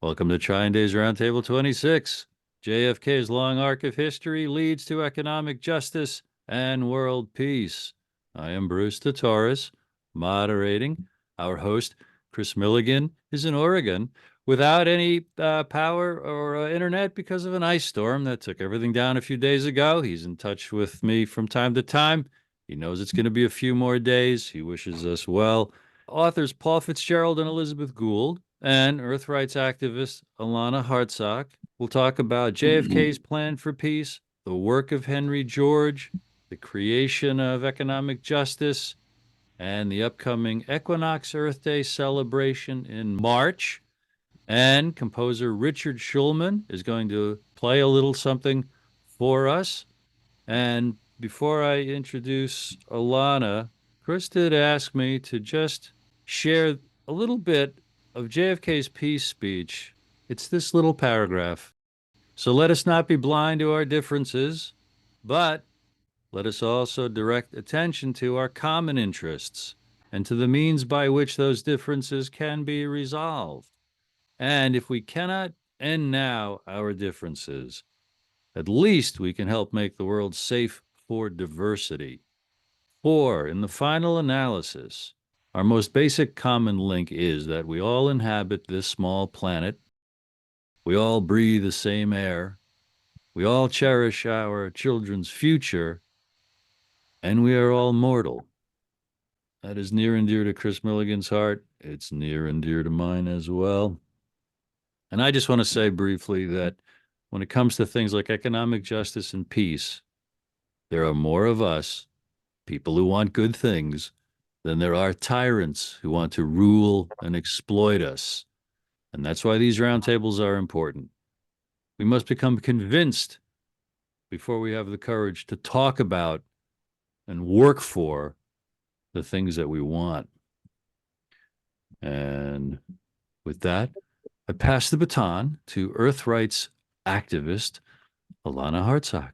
Welcome to TrineDay's Roundtable 26. JFK's long arc of history leads to economic justice and world peace. I am Bruce Torres, moderating. Our host, Chris Milligan, is in Oregon without any power or internet because of an ice storm that took everything down a few days ago. He's in touch with me from time to time. He knows it's going to be a few more days. He wishes us well. Authors Paul Fitzgerald and Elizabeth Gould and Earth rights activist Alanna Hartsok will talk about JFK's plan for peace, the work of Henry George, the creation of economic justice, and the upcoming Equinox Earth Day celebration in March. And composer Richard Shulman is going to play a little something for us. And before I introduce Alanna, Chris did ask me to just share a little bit of JFK's peace speech. It's this little paragraph. So let us not be blind to our differences, but let us also direct attention to our common interests and to the means by which those differences can be resolved. And if we cannot end now our differences, at least we can help make the world safe for diversity. For, in the final analysis, our most basic common link is that we all inhabit this small planet. We all breathe the same air. We all cherish our children's future, and we are all mortal. That is near and dear to Chris Milligan's heart. It's near and dear to mine as well. And I just want to say briefly that when it comes to things like economic justice and peace, there are more of us, people who want good things, than there are tyrants who want to rule and exploit us. And that's why these roundtables are important. We must become convinced before we have the courage to talk about and work for the things that we want. And with that, I pass the baton to Earth rights activist Alanna Hartsok.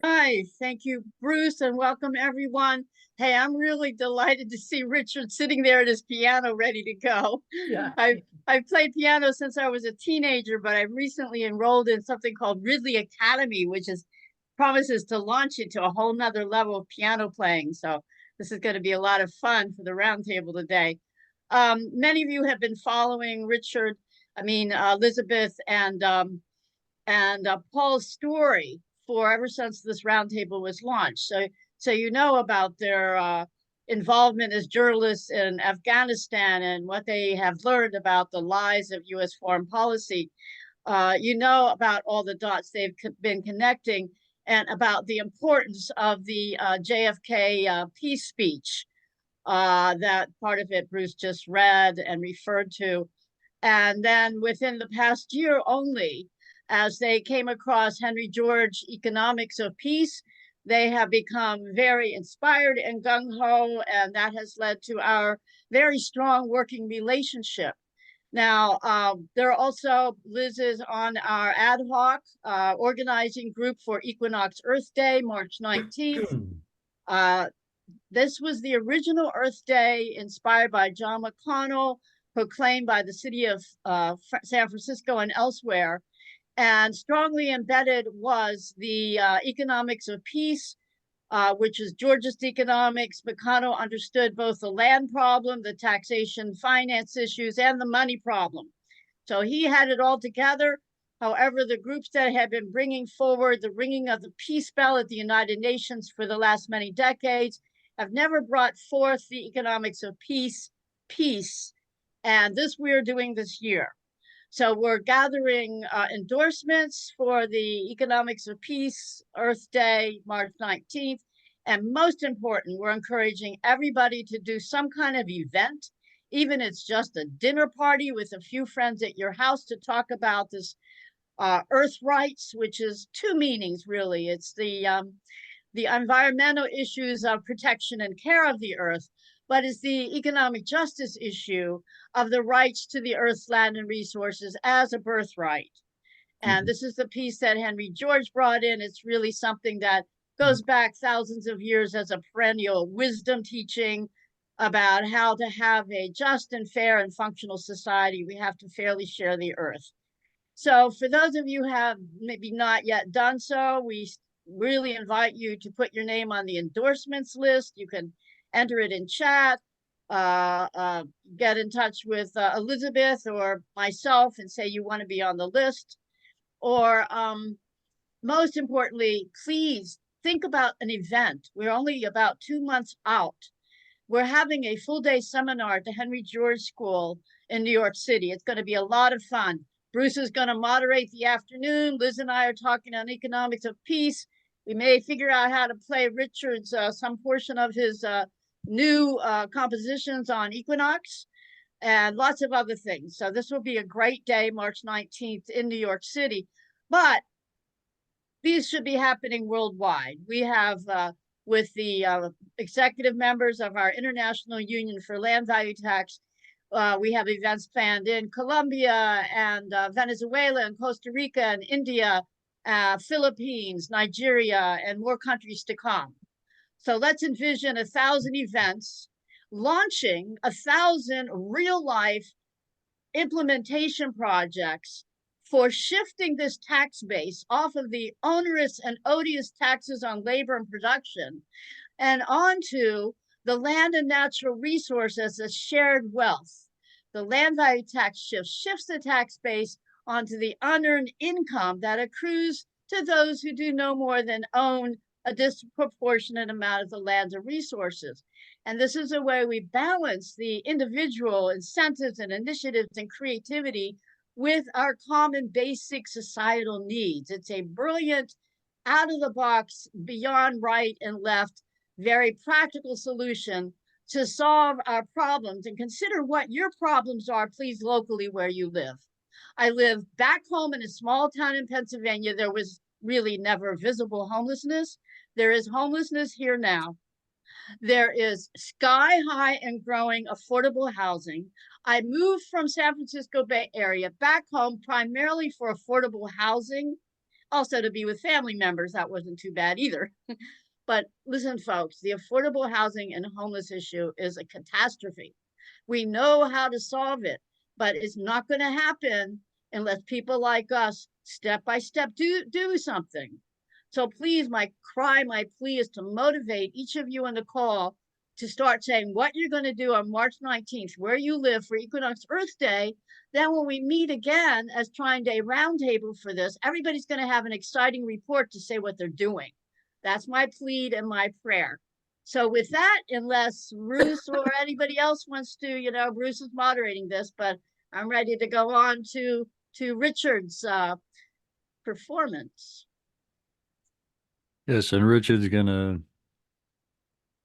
Hi, thank you, Bruce, and welcome everyone. Hey, I'm really delighted to see Richard sitting there at his piano ready to go. Yeah. I've played piano since I was a teenager, but I've recently enrolled in something called Ridley Academy, which promises to launch it to a whole nother level of piano playing. So this is going to be a lot of fun for the roundtable today. Many of you have been following Elizabeth and Paul's story for ever since this roundtable was launched. So you know about their involvement as journalists in Afghanistan and what they have learned about the lies of U.S. foreign policy. You know about all the dots they've been connecting and about the importance of the JFK peace speech. That part of it Bruce just read and referred to. And then within the past year only, as they came across Henry George Economics of Peace, they have become very inspired and gung-ho, and that has led to our very strong working relationship. Now, there are also, Liz is on our ad hoc organizing group for Equinox Earth Day, March 19th. This was the original Earth Day inspired by John McConnell, proclaimed by the city of San Francisco and elsewhere. And strongly embedded was the economics of peace, which is Georgist economics. McConnell understood both the land problem, the taxation finance issues, and the money problem. So he had it all together. However, the groups that have been bringing forward the ringing of the peace bell at the United Nations for the last many decades have never brought forth the economics of peace. And this we're doing this year. So we're gathering endorsements for the Economics of Peace Earth Day, March 19th. And most important, we're encouraging everybody to do some kind of event, even if it's just a dinner party with a few friends at your house to talk about this Earth rights, which is two meanings, really. It's the environmental issues of protection and care of the Earth, but is the economic justice issue of the rights to the Earth's land and resources as a birthright. And this is the piece that Henry George brought in. It's really something that goes back thousands of years as a perennial wisdom teaching about how to have a just and fair and functional society. We have to fairly share the earth. So for those of you who have maybe not yet done so, we really invite you to put your name on the endorsements list. You can enter it in chat, get in touch with Elizabeth or myself and say you want to be on the list. Or most importantly, please think about an event. We're only about 2 months out. We're having a full day seminar at the Henry George School in New York City. It's going to be a lot of fun. Bruce is going to moderate the afternoon. Liz and I are talking on economics of peace. We may figure out how to play Richard's some portion of his new compositions on Equinox and lots of other things. So this will be a great day, March 19th in New York City. But these should be happening worldwide. We have with the executive members of our International Union for Land Value Tax, we have events planned in Colombia and Venezuela and Costa Rica and India, Philippines, Nigeria, and more countries to come. So let's envision 1,000 events launching 1,000 real life implementation projects for shifting this tax base off of the onerous and odious taxes on labor and production and onto the land and natural resource as a shared wealth. The land value tax shifts the tax base onto the unearned income that accrues to those who do no more than own a disproportionate amount of the land and resources. And this is a way we balance the individual incentives and initiatives and creativity with our common basic societal needs. It's a brilliant, out of the box, beyond right and left, very practical solution to solve our problems. And consider what your problems are, please, locally where you live. I live back home in a small town in Pennsylvania. There was really never visible homelessness. There is homelessness here now. There is sky high and growing affordable housing. I moved from San Francisco Bay Area back home primarily for affordable housing, also to be with family members. That wasn't too bad either. But listen, folks, the affordable housing and homeless issue is a catastrophe. We know how to solve it, but it's not going to happen unless people like us step by step do something. So please, my plea is to motivate each of you on the call to start saying what you're going to do on March 19th, where you live for Equinox Earth Day. Then when we meet again as TrineDay Roundtable for this, everybody's going to have an exciting report to say what they're doing. That's my plea and my prayer. So with that, unless Bruce or anybody else wants to, Bruce is moderating this, but I'm ready to go on to Richard's performance. Yes, and Richard's going to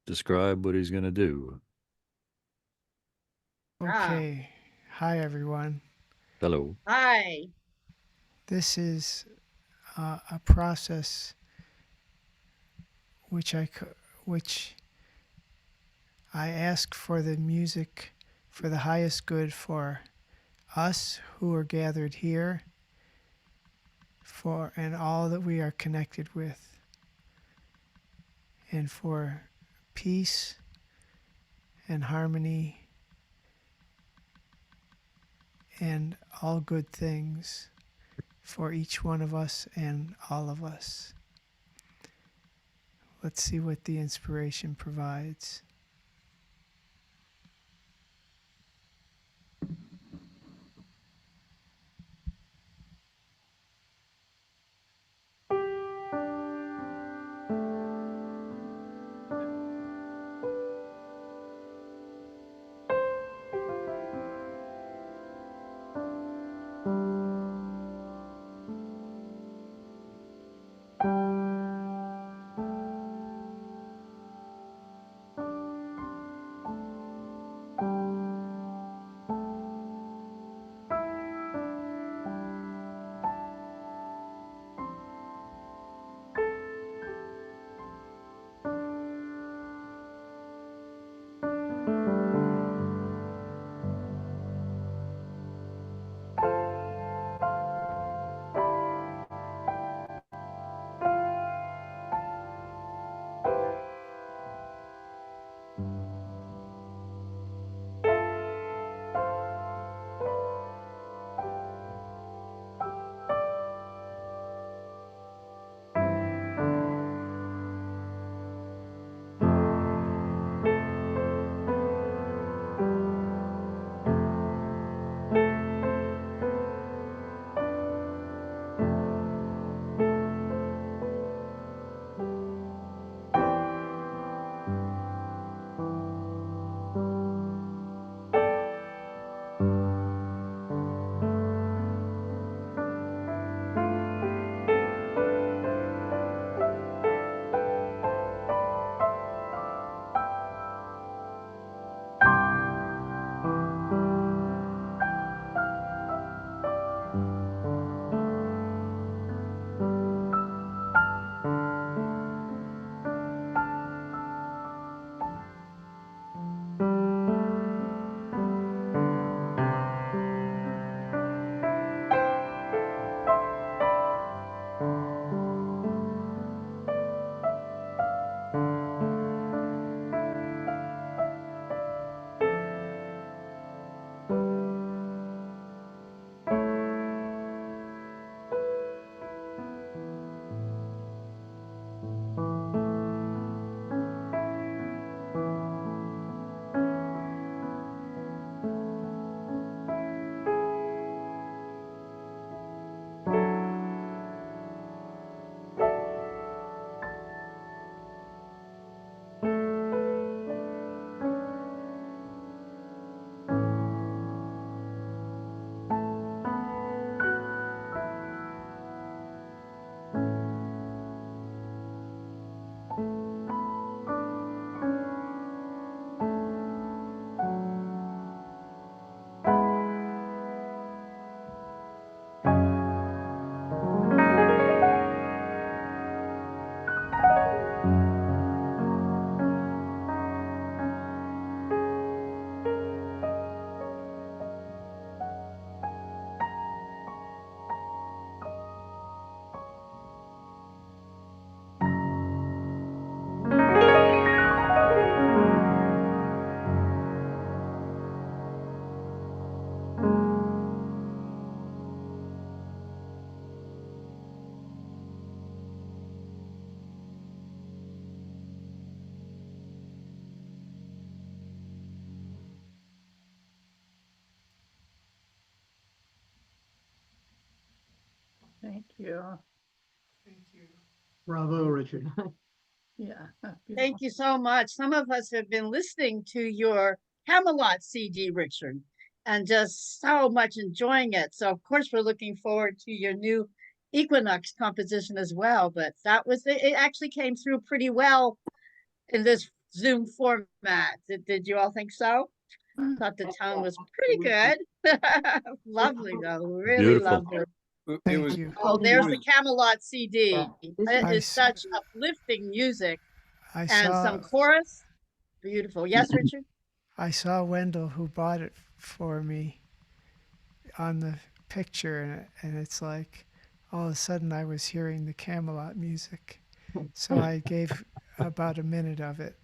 describe what he's going to do. Okay. Hi, everyone. Hello. Hi. This is a process which I ask for the music for the highest good for us who are gathered here, and all that we are connected with, and for peace and harmony and all good things for each one of us and all of us. Let's see what the inspiration provides. Thank you. Thank you. Bravo, Richard. Yeah. Thank you so much. Some of us have been listening to your Camelot CD, Richard, and just so much enjoying it. So of course we're looking forward to your new Equinox composition as well. But that was it actually came through pretty well in this Zoom format. Did you all think so? Thought the tone was pretty good. Lovely though, really Beautiful. lovely. Thank you. Oh, there's the Camelot CD. It I is s- such uplifting music I and saw some chorus. Beautiful. Yes, Richard? I saw Wendell who bought it for me on the picture, and it's like all of a sudden I was hearing the Camelot music. So I gave about a minute of it.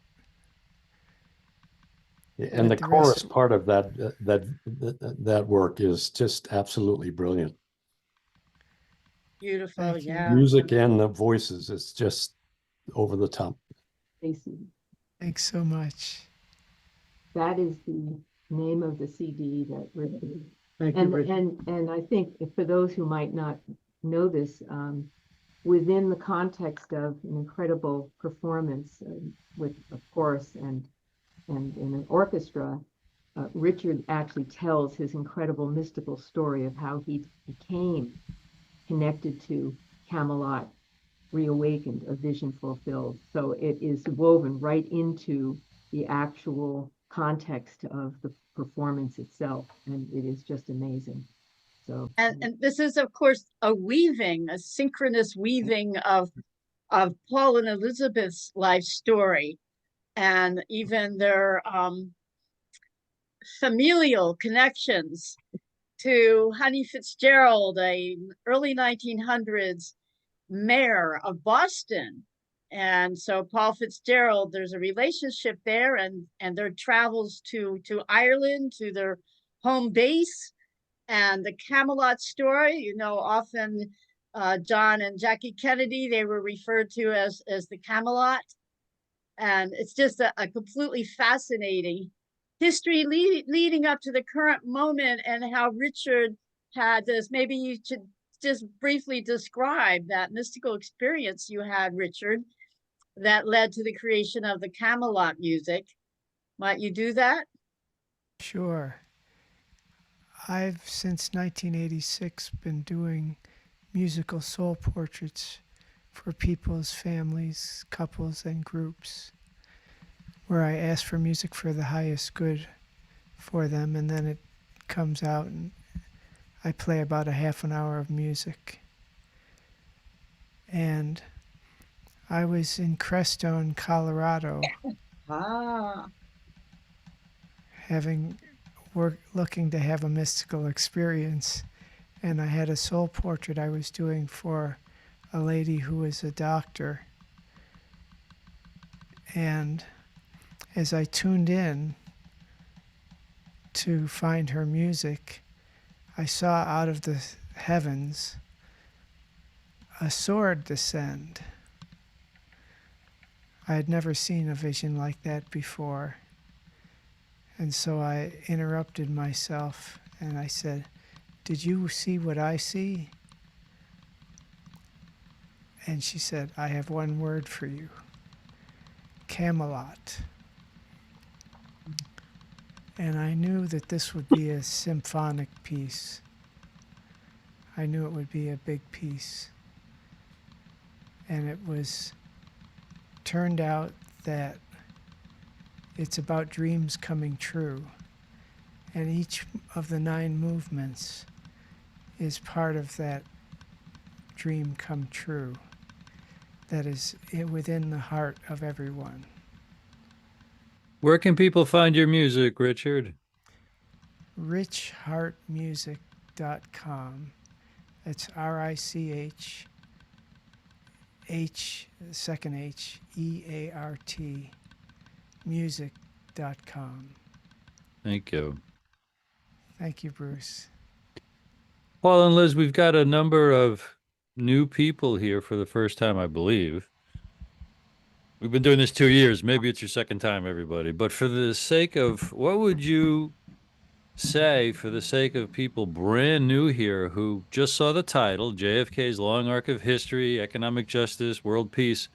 And the But the chorus rest- part of that work is just absolutely brilliant. Beautiful. Thank you. Yeah. Music and the voices is just over the top. Stacy. Thanks so much. That is the name of the CD that Richard. Thank you, And Richard. and I think for those who might not know this, within the context of an incredible performance with a chorus and in an orchestra, Richard actually tells his incredible mystical story of how he became connected to Camelot, reawakened, a vision fulfilled. So it is woven right into the actual context of the performance itself, and it is just amazing. So And this is, of course, a weaving, a synchronous weaving of Paul and Elizabeth's life story, and even their familial connections to Honey Fitzgerald, a early 1900s mayor of Boston. And so Paul Fitzgerald, there's a relationship there, and their travels to Ireland, to their home base, and the Camelot story. You know, often John and Jackie Kennedy, they were referred to as the Camelot. And it's just a completely fascinating history leading up to the current moment, and how Richard had this. Maybe you should just briefly describe that mystical experience you had, Richard, that led to the creation of the Camelot music. Might you do that? Sure. I've since 1986 been doing musical soul portraits for people's families, couples, and groups, where I ask for music for the highest good for them, and then it comes out and I play about a half an hour of music. And I was in Crestone, Colorado, looking to have a mystical experience, and I had a soul portrait I was doing for a lady who was a doctor. And as I tuned in to find her music, I saw out of the heavens a sword descend. I had never seen a vision like that before. And so I interrupted myself and I said, "Did you see what I see?" And she said, "I have one word for you. Camelot." And I knew that this would be a symphonic piece. I knew it would be a big piece. And it turned out that it's about dreams coming true. And each of the 9 movements is part of that dream come true that is within the heart of everyone. Where can people find your music, Richard? richheartmusic.com. It's RICH, second H, EART, music.com. Thank you. Thank you, Bruce. Paul and Liz, we've got a number of new people here for the first time, I believe. We've been doing this 2 years. Maybe it's your second time, everybody. But for the sake of, what would you say, for the sake of people brand new here who just saw the title, JFK's Long Arc of History, Economic Justice, World Peace,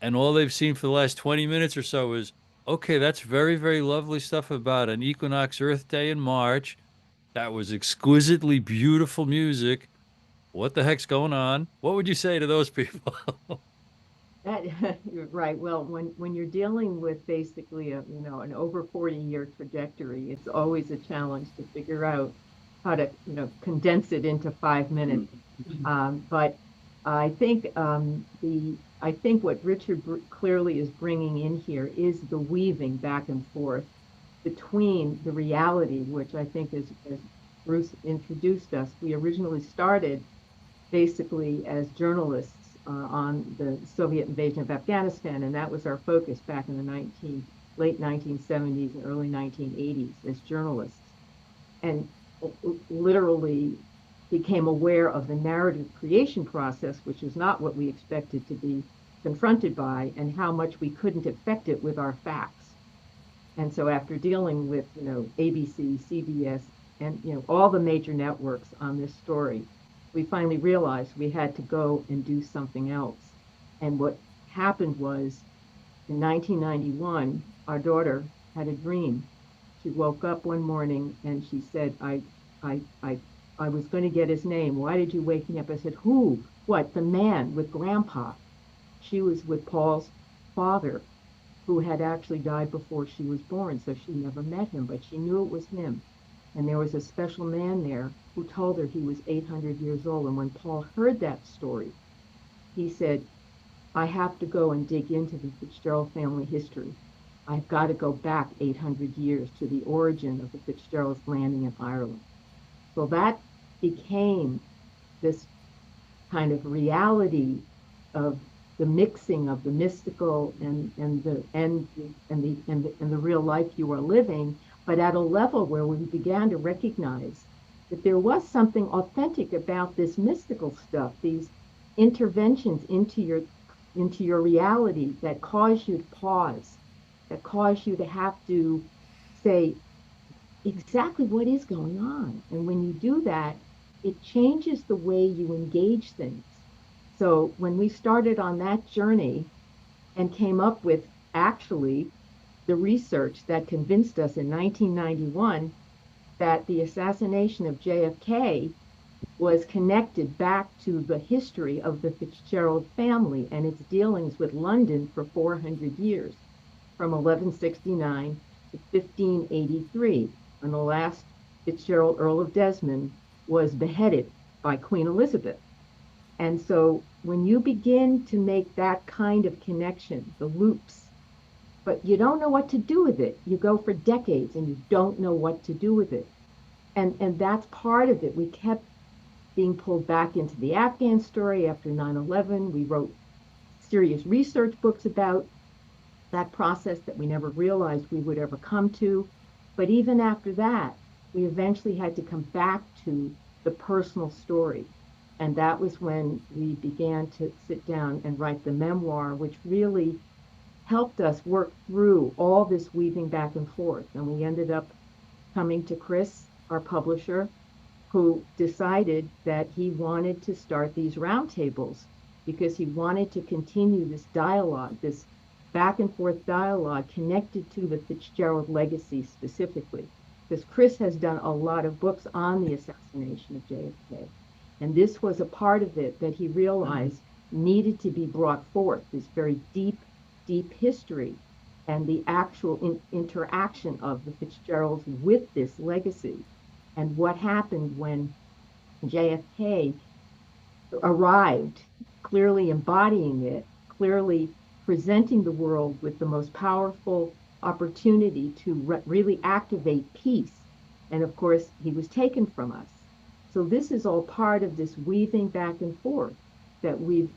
and all they've seen for the last 20 minutes or so is, okay, that's very, very lovely stuff about an Equinox Earth Day in March. That was exquisitely beautiful music. What the heck's going on? What would you say to those people? That, you're right. Well, when you're dealing with basically an over 40-year trajectory, it's always a challenge to figure out how to, condense it into 5 minutes. But I think I think what Richard clearly is bringing in here is the weaving back and forth between the reality, which I think is, as Bruce introduced us, we originally started basically as journalists on the Soviet invasion of Afghanistan, and that was our focus back in the late 1970s and early 1980s as journalists, and literally became aware of the narrative creation process, which is not what we expected to be confronted by, and how much we couldn't affect it with our facts. And so after dealing with, ABC, CBS, and, all the major networks on this story, we finally realized we had to go and do something else. And what happened was in 1991, our daughter had a dream. She woke up one morning and she said, I was going to get his name. Why did you wake me up? I said, who? What? The man with Grandpa. She was with Paul's father, who had actually died before she was born, so she never met him, but she knew it was him. And there was a special man there who told her he was 800 years old. And when Paul heard that story, he said, I have to go and dig into the Fitzgerald family history. I've got to go back 800 years to the origin of the Fitzgeralds landing in Ireland. So that became this kind of reality of the mixing of the mystical and the real life you are living, but at a level where we began to recognize that there was something authentic about this mystical stuff, these interventions into your reality that cause you to pause, that cause you to have to say exactly what is going on. And when you do that, it changes the way you engage things. So when we started on that journey and came up with actually the research that convinced us in 1991 that the assassination of JFK was connected back to the history of the Fitzgerald family and its dealings with London for 400 years, from 1169 to 1583, when the last Fitzgerald, Earl of Desmond, was beheaded by Queen Elizabeth. And so when you begin to make that kind of connection, the loops, but you don't know what to do with it. You go for decades and you don't know what to do with it. And that's part of it. We kept being pulled back into the Afghan story after 9/11. We wrote serious research books about that process that we never realized we would ever come to. But even after that, we eventually had to come back to the personal story. And that was when we began to sit down and write the memoir, which really helped us work through all this weaving back and forth. And we ended up coming to Chris, our publisher, who decided that he wanted to start these roundtables because he wanted to continue this dialogue, this back and forth dialogue connected to the Fitzgerald legacy specifically. Because Chris has done a lot of books on the assassination of JFK. And this was a part of it that he realized needed to be brought forth, this very deep, deep history and the actual interaction of the Fitzgeralds with this legacy and what happened when JFK arrived, clearly embodying it, clearly presenting the world with the most powerful opportunity to really activate peace. And of course, he was taken from us. So this is all part of this weaving back and forth that we've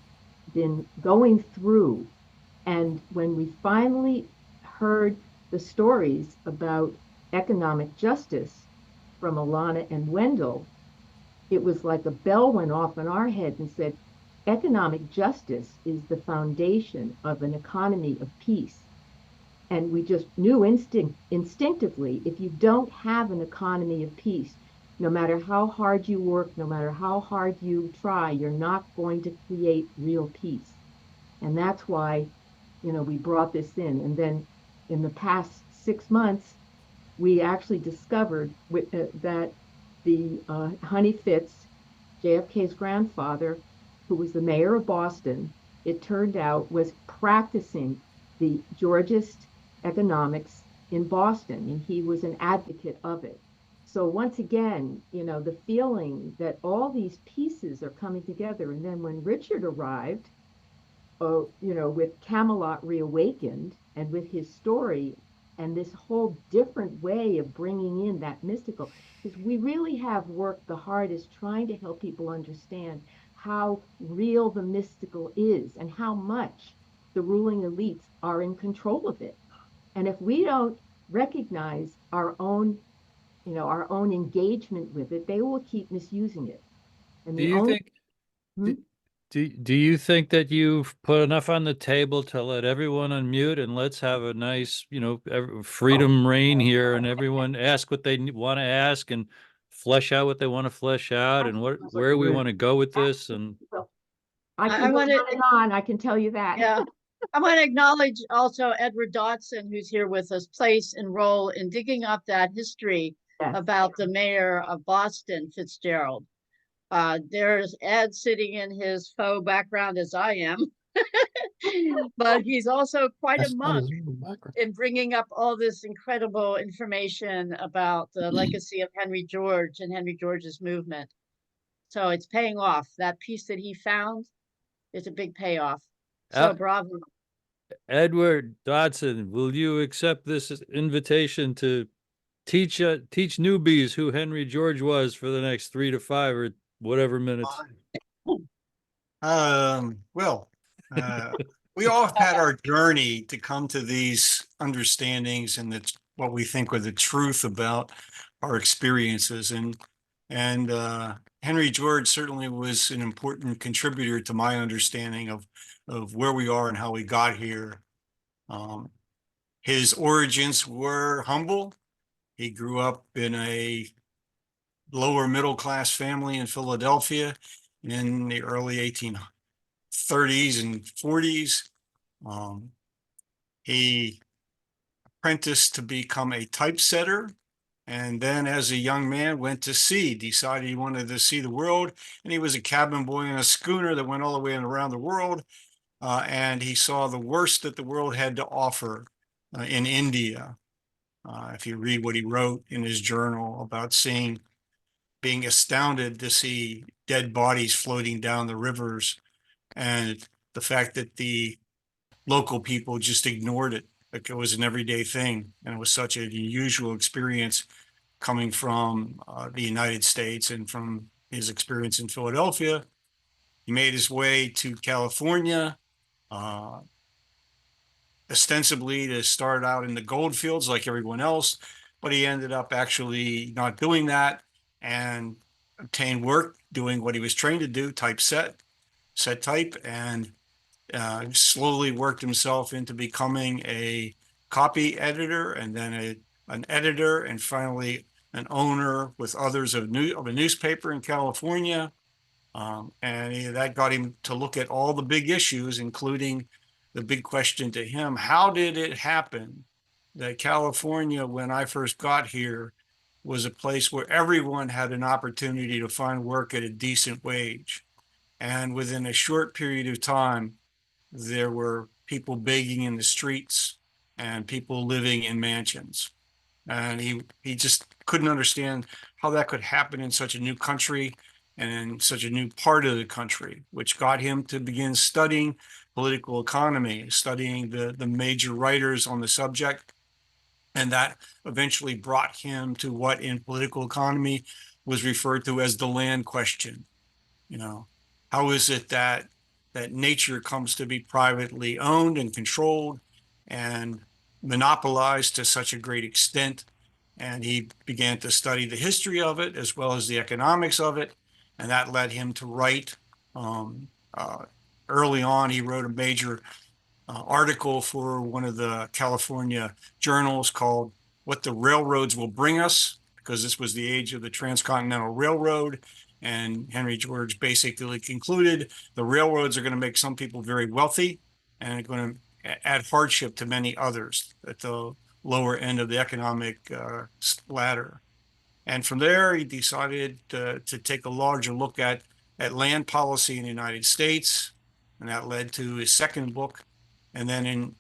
been going through. And when we finally heard the stories about economic justice from Alanna and Wendell, it was like a bell went off in our head and said, economic justice is the foundation of an economy of peace. And we just knew instinctively, if you don't have an economy of peace, no matter how hard you work, no matter how hard you try, you're not going to create real peace. And that's why, we brought this in. And then in the past 6 months, we actually discovered that the Honey Fitz, JFK's grandfather, who was the mayor of Boston, it turned out was practicing the Georgist economics in Boston, and he was an advocate of it. So once again, the feeling that all these pieces are coming together. And then when Richard arrived, with Camelot reawakened and with his story and this whole different way of bringing in that mystical, because we really have worked the hardest trying to help people understand how real the mystical is and how much the ruling elites are in control of it. And if we don't recognize our own engagement with it, they will keep misusing it. And Do the you only think do you think that you've put enough on the table to let everyone unmute and let's have a nice, freedom reign here and everyone ask what they want to ask and flesh out what they want to flesh out and where we want to go with this? And I I can go want to, on and on, I can tell you that. yeah. I want to acknowledge also Edward Dodson, who's here with us, place and role in digging up that history Yes. about the mayor of Boston, Fitzgerald. There's Ed sitting in his faux background as I am, but he's also quite a That's not monk his real background. in bringing up all this incredible information about the legacy of Henry George and Henry George's movement. So it's paying off. That piece that he found is a big payoff. So bravo. Edward Dodson, will you accept this invitation to teach newbies who Henry George was for the next 3 to 5 or whatever minutes? Well, we all have had our journey to come to these understandings and that's what we think are the truth about our experiences. And Henry George certainly was an important contributor to my understanding of where we are and how we got here. His origins were humble. He grew up in a lower middle class family in Philadelphia in the early 1830s and 40s. He apprenticed to become a typesetter, and then as a young man went to sea, decided he wanted to see the world, and he was a cabin boy on a schooner that went all the way around the world, and he saw the worst that the world had to offer in India. If you read what he wrote in his journal about being astounded to see dead bodies floating down the rivers, and the fact that the local people just ignored it like it was an everyday thing, and it was such an unusual experience coming from the United States and from his experience in Philadelphia. He made his way to California, ostensibly to start out in the gold fields like everyone else, but he ended up actually not doing that and obtained work doing what he was trained to do, set type, and slowly worked himself into becoming a copy editor and then an editor and finally an owner with others of a newspaper in California. That got him to look at all the big issues, including the big question to him: how did it happen that California, when I first got here, was a place where everyone had an opportunity to find work at a decent wage? And within a short period of time, there were people begging in the streets and people living in mansions. And he just couldn't understand how that could happen in such a new country and in such a new part of the country, which got him to begin studying political economy, studying the major writers on the subject. And that eventually brought him to what in political economy was referred to as the land question. How is it that nature comes to be privately owned and controlled and monopolized to such a great extent? And he began to study the history of it as well as the economics of it. And that led him to write. Early on, he wrote a major article for one of the California journals called "What the Railroads Will Bring Us," because this was the age of the Transcontinental Railroad. And Henry George basically concluded the railroads are going to make some people very wealthy and are going to add hardship to many others at the lower end of the economic ladder. And from there, he decided to take a larger look at land policy in the United States. And that led to his second book. And then in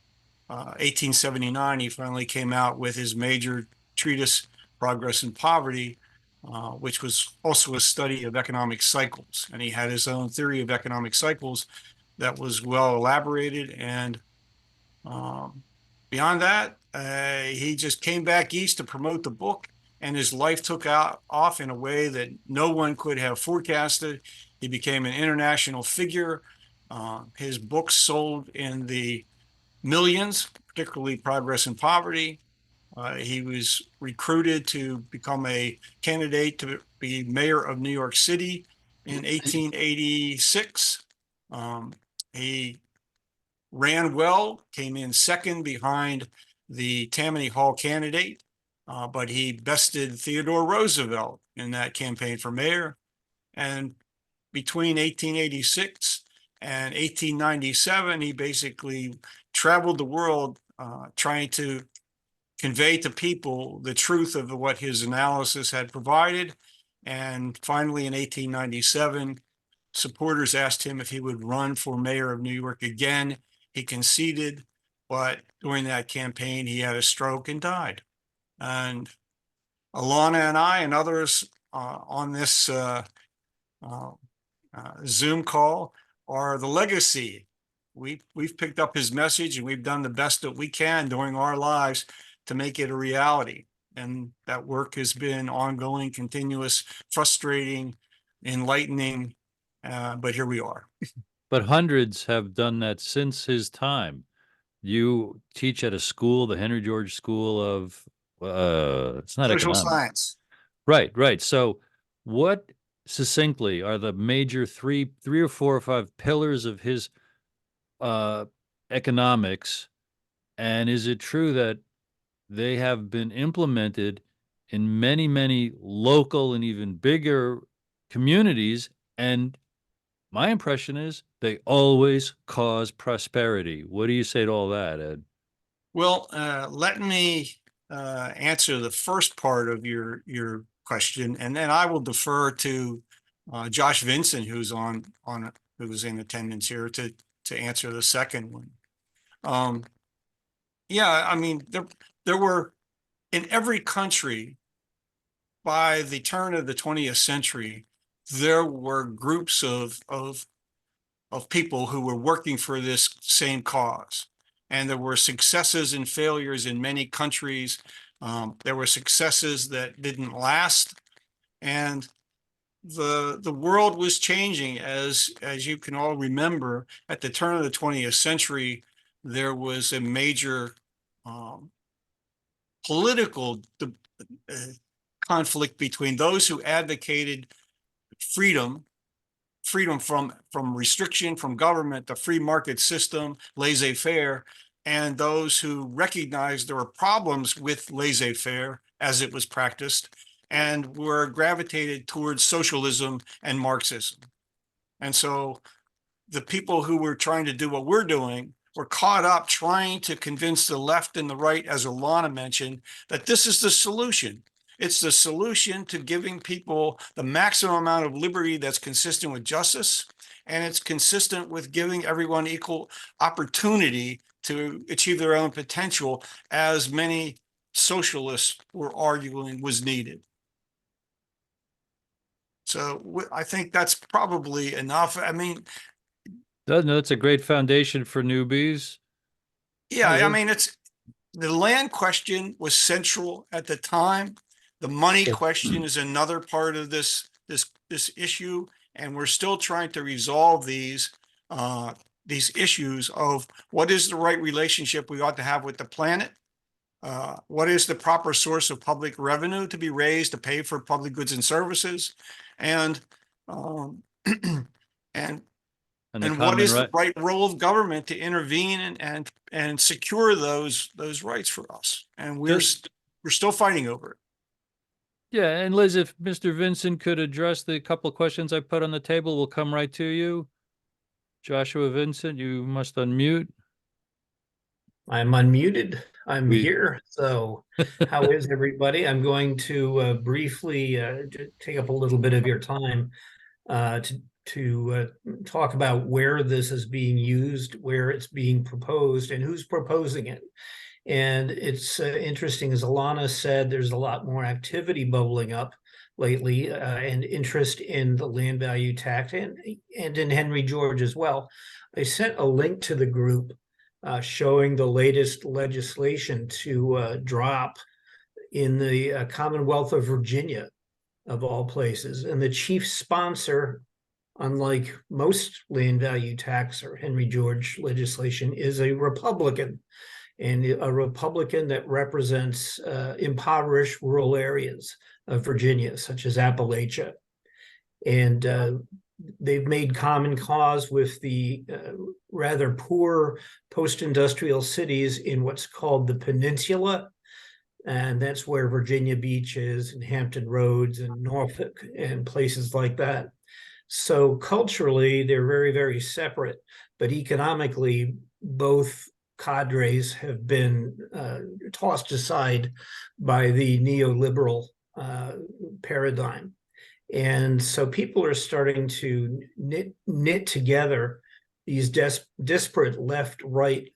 1879, he finally came out with his major treatise, Progress and Poverty, which was also a study of economic cycles. And he had his own theory of economic cycles that was well elaborated. And beyond that, he just came back east to promote the book, and his life took off in a way that no one could have forecasted. He became an international figure. His books sold in the millions, particularly Progress and Poverty. He was recruited to become a candidate to be mayor of New York City in 1886. He ran well, came in second behind the Tammany Hall candidate, but he bested Theodore Roosevelt in that campaign for mayor. And between 1886 and 1897, he basically traveled the world trying to convey to people the truth of what his analysis had provided. And finally, in 1897, supporters asked him if he would run for mayor of New York again. He conceded, but during that campaign, he had a stroke and died. And Alanna and I and others on this Zoom call are the legacy. We've picked up his message, and we've done the best that we can during our lives to make it a reality. And that work has been ongoing, continuous, frustrating, enlightening, but here we are. But hundreds have done that since his time. You teach at a school, the Henry George School of, it's not Social economics. science. Right. So what succinctly are the major three or four or five pillars of his economics? And is it true that they have been implemented in many, many local and even bigger communities? And my impression is they always cause prosperity. What do you say to all that, Ed? Well, let me answer the first part of your question, and then I will defer to Josh Vincent, who's who's in attendance here, to answer the second one. Yeah, I mean, there were in every country by the turn of the 20th century, there were groups of people who were working for this same cause. And there were successes and failures in many countries. There were successes that didn't last. And the world was changing, as you can all remember. At the turn of the 20th century, there was a major political conflict between those who advocated freedom from restriction from government, the free market system, laissez-faire, and those who recognized there were problems with laissez-faire as it was practiced and were gravitated towards socialism and Marxism. And so the people who were trying to do what we're doing were caught up trying to convince the left and the right, as Alanna mentioned, that this is the solution. It's the solution to giving people the maximum amount of liberty that's consistent with justice, and it's consistent with giving everyone equal opportunity to achieve their own potential, as many socialists were arguing was needed. So I think that's probably enough. I mean, That's a great foundation for newbies. yeah, I mean, the land question was central at the time. The money question is another part of this issue, and we're still trying to resolve these issues of what is the right relationship we ought to have with the planet, what is the proper source of public revenue to be raised to pay for public goods and services, and and And the And what common is the right, right role of government to intervene and secure those rights for us? And we're still fighting over it. yeah, and Liz, if Mr. Vincent could address the couple of questions I put on the table, we'll come right to you. Joshua Vincent, you must unmute. I'm unmuted. I'm We- here. So how is everybody? I'm going to briefly take up a little bit of your time to talk about where this is being used, where it's being proposed, and who's proposing it. And it's interesting, as Alanna said, there's a lot more activity bubbling up lately and interest in the land value tax and in Henry George as well. I sent a link to the group showing the latest legislation to drop in the Commonwealth of Virginia, of all places. And the chief sponsor, unlike most land value tax or Henry George legislation, is a Republican, and a Republican that represents impoverished rural areas of Virginia, such as Appalachia. And they've made common cause with the rather poor post-industrial cities in what's called the Peninsula. And that's where Virginia Beach is, and Hampton Roads and Norfolk and places like that. So culturally, they're very, very separate, but economically, both cadres have been tossed aside by the neoliberal paradigm. And so people are starting to knit together these disparate left-right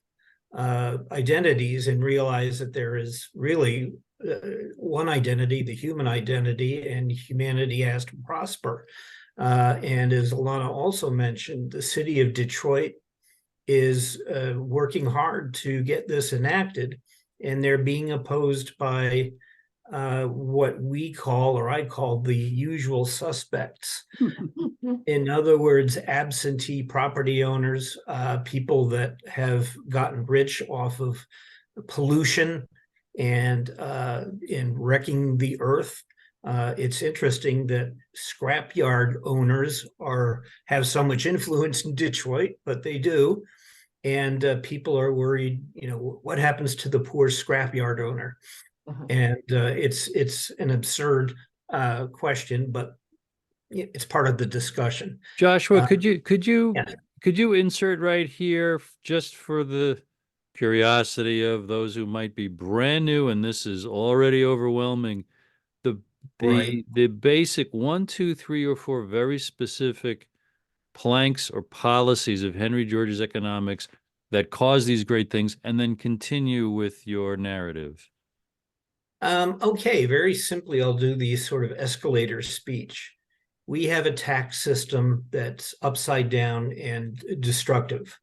identities and realize that there is really one identity, the human identity, and humanity has to prosper. And as Alanna also mentioned, the city of Detroit is working hard to get this enacted, and they're being opposed by what we call, or I call, the usual suspects. In other words, absentee property owners, people that have gotten rich off of pollution and in wrecking the earth. It's interesting that scrapyard owners have so much influence in Detroit, but they do. And people are worried, what happens to the poor scrapyard owner? And it's an absurd question, but it's part of the discussion. Joshua, could you yeah. insert right here, just for the curiosity of those who might be brand new, and this is already overwhelming, the basic 1, 2, 3, or 4 very specific planks or policies of Henry George's economics that cause these great things, and then continue with your narrative. Okay, very simply, I'll do the sort of escalator speech. We have a tax system that's upside down and destructive.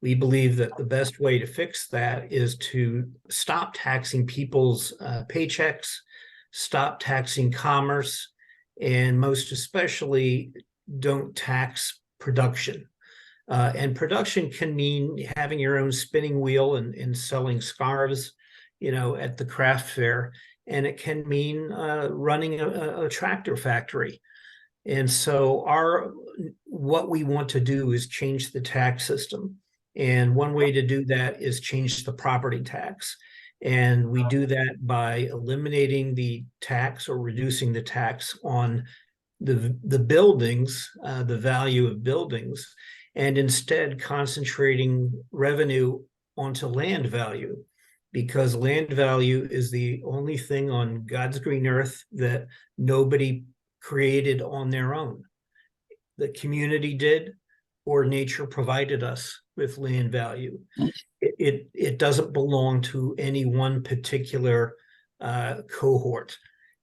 We believe that the best way to fix that is to stop taxing people's paychecks, stop taxing commerce, and most especially don't tax production. And production can mean having your own spinning wheel and selling scarves, at the craft fair. And it can mean running a tractor factory. And so what we want to do is change the tax system. And one way to do that is change the property tax. And we do that by eliminating the tax or reducing the tax on the buildings, the value of buildings, and instead concentrating revenue onto land value, because land value is the only thing on God's green earth that nobody created on their own. The community did, or nature provided us with land value. It doesn't belong to any one particular cohort,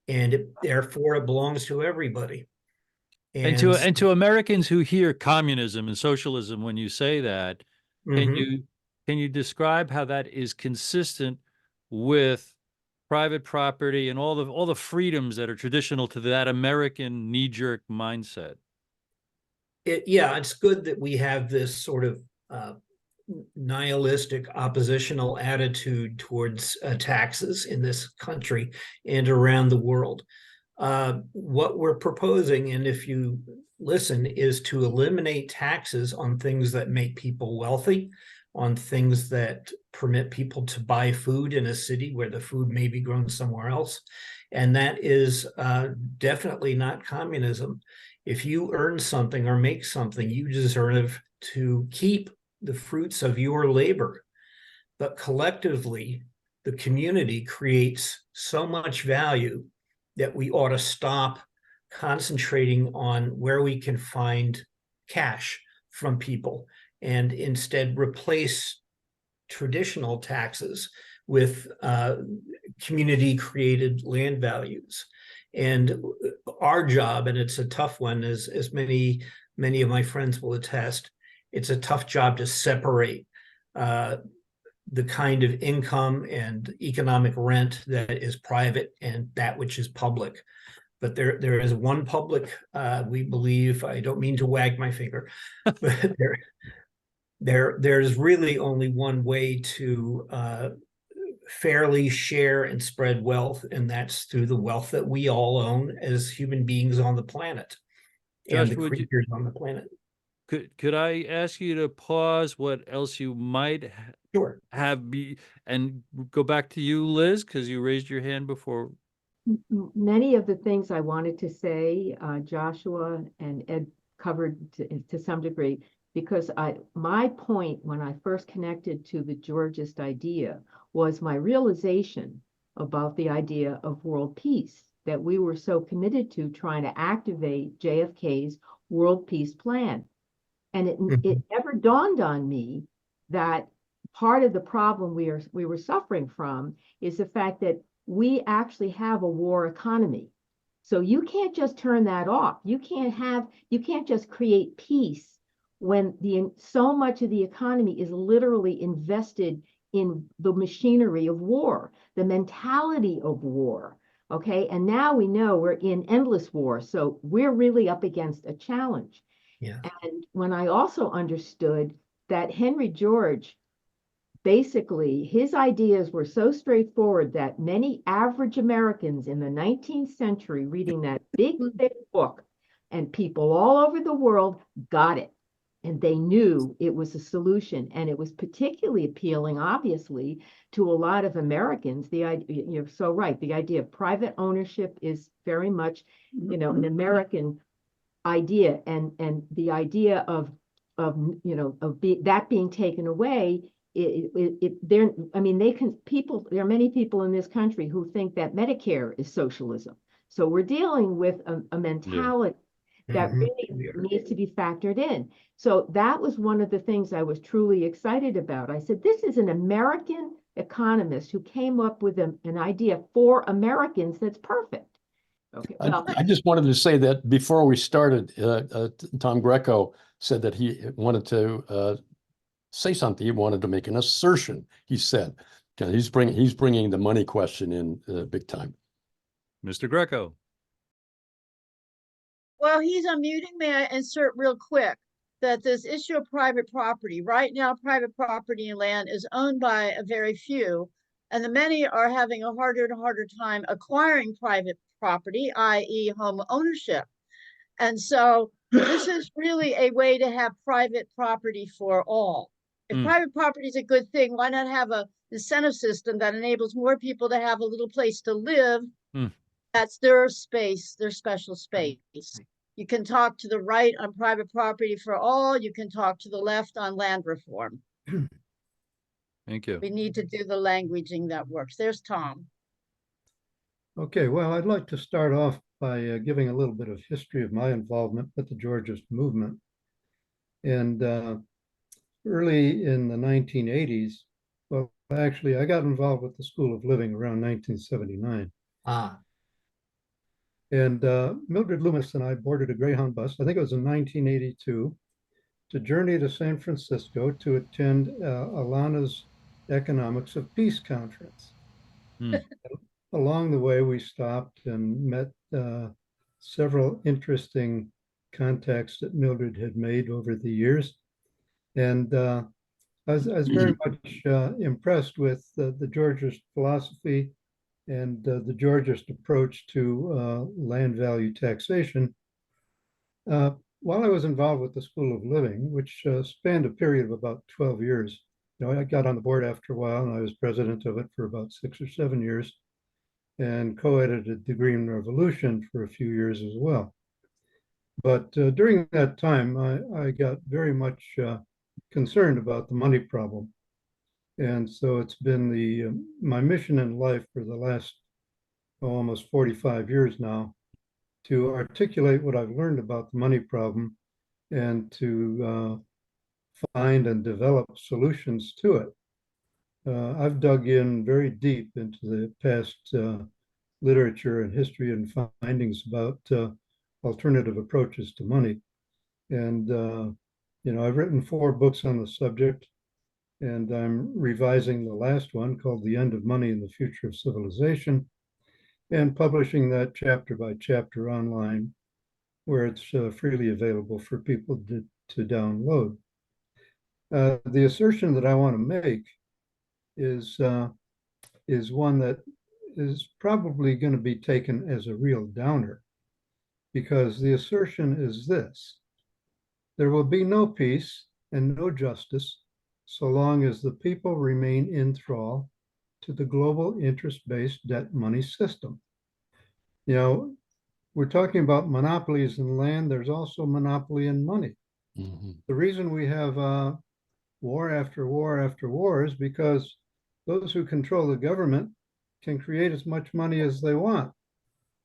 and therefore it belongs to everybody. And to Americans who hear communism and socialism, when you say that, can you describe how that is consistent with private property and all the freedoms that are traditional to that American knee-jerk mindset? It's good that we have this sort of nihilistic oppositional attitude towards taxes in this country and around the world. What we're proposing, and if you listen, is to eliminate taxes on things that make people wealthy, on things that permit people to buy food in a city where the food may be grown somewhere else. And that is definitely not communism. If you earn something or make something, you deserve to keep the fruits of your labor. But collectively, the community creates so much value that we ought to stop concentrating on where we can find cash from people and instead replace traditional taxes with community created land values. And our job, and it's a tough one, as many of my friends will attest, it's a tough job to separate the kind of income and economic rent that is private and that which is public. But there is one public, we believe, I don't mean to wag my finger, but there's really only one way to fairly share and spread wealth, and that's through the wealth that we all own as human beings on the planet and Josh, the creatures on the planet. Could I ask you to pause what else you might Sure. have be and go back to you, Liz, because you raised your hand before. Many of the things I wanted to say, Joshua and Ed covered to some degree, because my point when I first connected to the Georgist idea was my realization about the idea of world peace, that we were so committed to trying to activate JFK's world peace plan. And it never dawned on me that part of the problem we were suffering from is the fact that we actually have a war economy. So you can't just turn that off. You can't just create peace when so much of the economy is literally invested in the machinery of war, the mentality of war. Okay. And now we know we're in endless war. So we're really up against a challenge. Yeah. And when I also understood that Henry George, basically, his ideas were so straightforward that many average Americans in the 19th century reading that big, thick book, and people all over the world got it. And they knew it was a solution. And it was particularly appealing, obviously, to a lot of Americans. You're so right. The idea of private ownership is very much, an American idea. And the idea of that being taken away, there are many people in this country who think that Medicare is socialism. So we're dealing with a mentality that really needs to be factored in. So that was one of the things I was truly excited about. I said, this is an American economist who came up with an idea for Americans that's perfect. Okay. Well, I just wanted to say that before we started, Tom Greco said that he wanted to say something. He wanted to make an assertion. He said, he's bringing the money question in big time. Mr. Greco. Well, he's unmuting. May I insert real quick that this issue of private property, right now, private property and land is owned by a very few, and the many are having a harder and harder time acquiring private property, i.e. home ownership. And so this is really a way to have private property for all. If private property is a good thing, why not have an incentive system that enables more people to have a little place to live? That's their space, their special space. You can talk to the right on private property for all. You can talk to the left on land reform. Thank you. We need to do the languaging that works. There's Tom. Okay, well, I'd like to start off by giving a little bit of history of my involvement with the Georgist movement. And early in the 1980s, well, actually, I got involved with the School of Living around 1979. And Mildred Loomis and I boarded a Greyhound bus, I think it was in 1982, to journey to San Francisco to attend Alanna's Economics of Peace conference. Along the way, we stopped and met several interesting contacts that Mildred had made over the years. And I was very much impressed with the Georgist philosophy and the Georgist approach to land value taxation. while I was involved with the School of Living, which spanned a period of about 12 years, I got on the board after a while, and I was president of it for about 6 or 7 years, and co-edited the Green Revolution for a few years as well. But during that time, I got very much concerned about the money problem. And so it's been my mission in life for the last almost 45 years now to articulate what I've learned about the money problem and to find and develop solutions to it. I've dug in very deep into the past literature and history and findings about alternative approaches to money. And, I've written 4 books on the subject, and I'm revising the last one called The End of Money and the Future of Civilization, and publishing that chapter by chapter online, where it's freely available for people to download. The assertion that I want to make is one that is probably going to be taken as a real downer, because the assertion is this: there will be no peace and no justice so long as the people remain in thrall to the global interest-based debt money system. We're talking about monopolies in land. There's also monopoly in money. Mm-hmm. The reason we have war after war after war is because those who control the government can create as much money as they want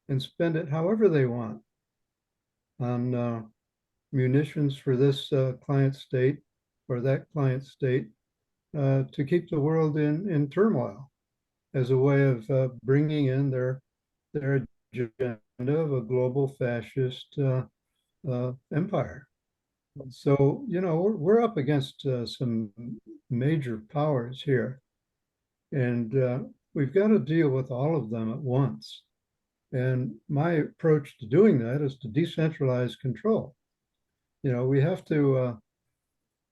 and spend it however they want on munitions for this client state or that client state to keep the world in turmoil as a way of bringing in their agenda of a global fascist empire. So, we're up against some major powers here, and we've got to deal with all of them at once. And my approach to doing that is to decentralize control. We have to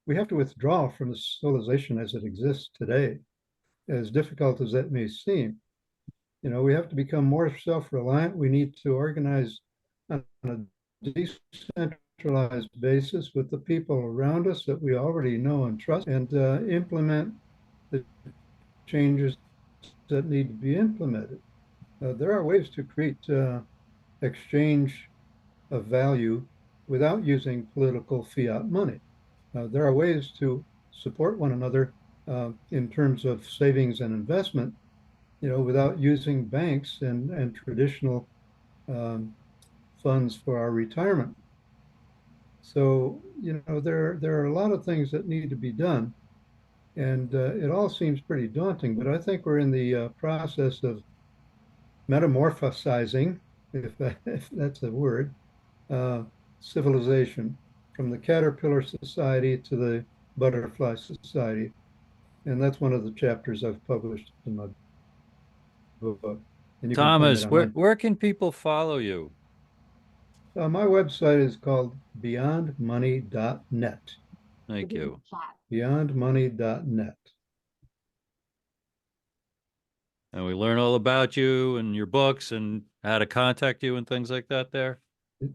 withdraw from the civilization as it exists today, as difficult as that may seem. We have to become more self-reliant. We need to organize on a decentralized basis with the people around us that we already know and trust, and implement the changes that need to be implemented. There are ways to create exchange of value without using political fiat money. There are ways to support one another in terms of savings and investment, without using banks and traditional funds for our retirement. So, there are a lot of things that need to be done, and it all seems pretty daunting, but I think we're in the process of metamorphosizing, if that's a word, civilization, from the caterpillar society to the butterfly society. And that's one of the chapters I've published in my book. And you Thomas, can find it where can people follow you? my website is called beyondmoney.net. Thank you. Beyondmoney.net. And we learn all about you and your books and how to contact you and things like that there.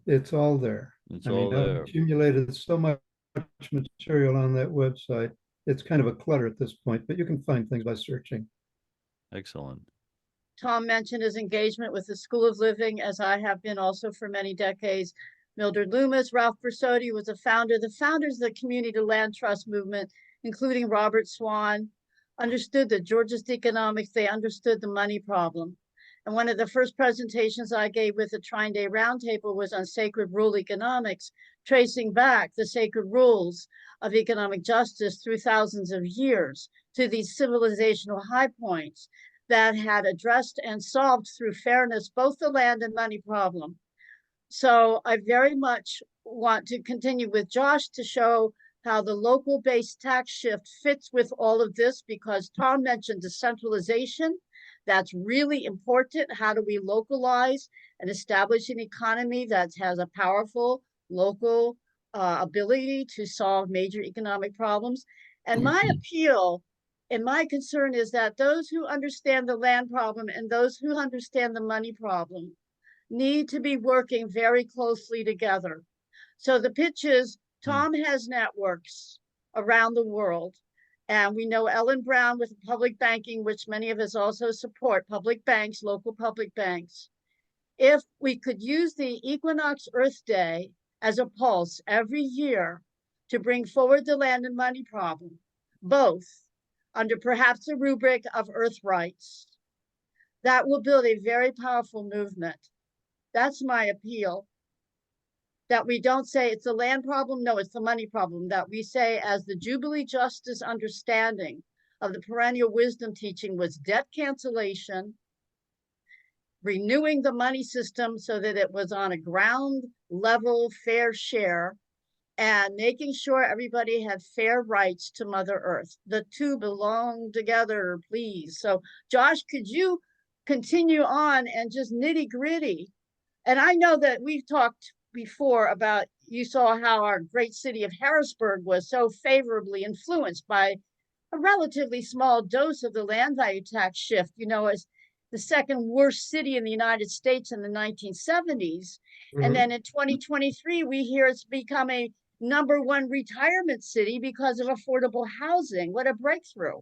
It's all there. It's I all mean, I've there. accumulated so much material on that website. It's kind of a clutter at this point, but you can find things by searching. Excellent. Tom mentioned his engagement with the School of Living, as I have been also for many decades. Mildred Loomis, Ralph Bersotti was the founders of the Community Land Trust movement, including Robert Swan, understood that Georgist economics, they understood the money problem. And one of the first presentations I gave with the TrineDay Roundtable was on sacred rule economics, tracing back the sacred rules of economic justice through thousands of years to these civilizational high points that had addressed and solved through fairness both the land and money problem. So I very much want to continue with Josh to show how the local-based tax shift fits with all of this, because Tom mentioned decentralization. That's really important. How do we localize and establish an economy that has a powerful local ability to solve major economic problems? And my appeal and my concern is that those who understand the land problem and those who understand the money problem need to be working very closely together. So the pitch is Tom has networks around the world. And we know Ellen Brown with public banking, which many of us also support, public banks, local public banks. If we could use the Equinox Earth Day as a pulse every year to bring forward the land and money problem, both under perhaps the rubric of Earth rights, that will build a very powerful movement. That's my appeal. That we don't say it's a land problem, no, it's the money problem. That we say, as the Jubilee Justice understanding of the perennial wisdom teaching was debt cancellation, renewing the money system so that it was on a ground level fair share, and making sure everybody had fair rights to Mother Earth. The two belong together, please. So Josh, could you continue on and just nitty gritty? And I know that we've talked before about, you saw how our great city of Harrisburg was so favorably influenced by a relatively small dose of the land value tax shift, you know, as the second worst city in the United States in the 1970s. And then in 2023, we hear it's become a #1 retirement city because of affordable housing. What a breakthrough.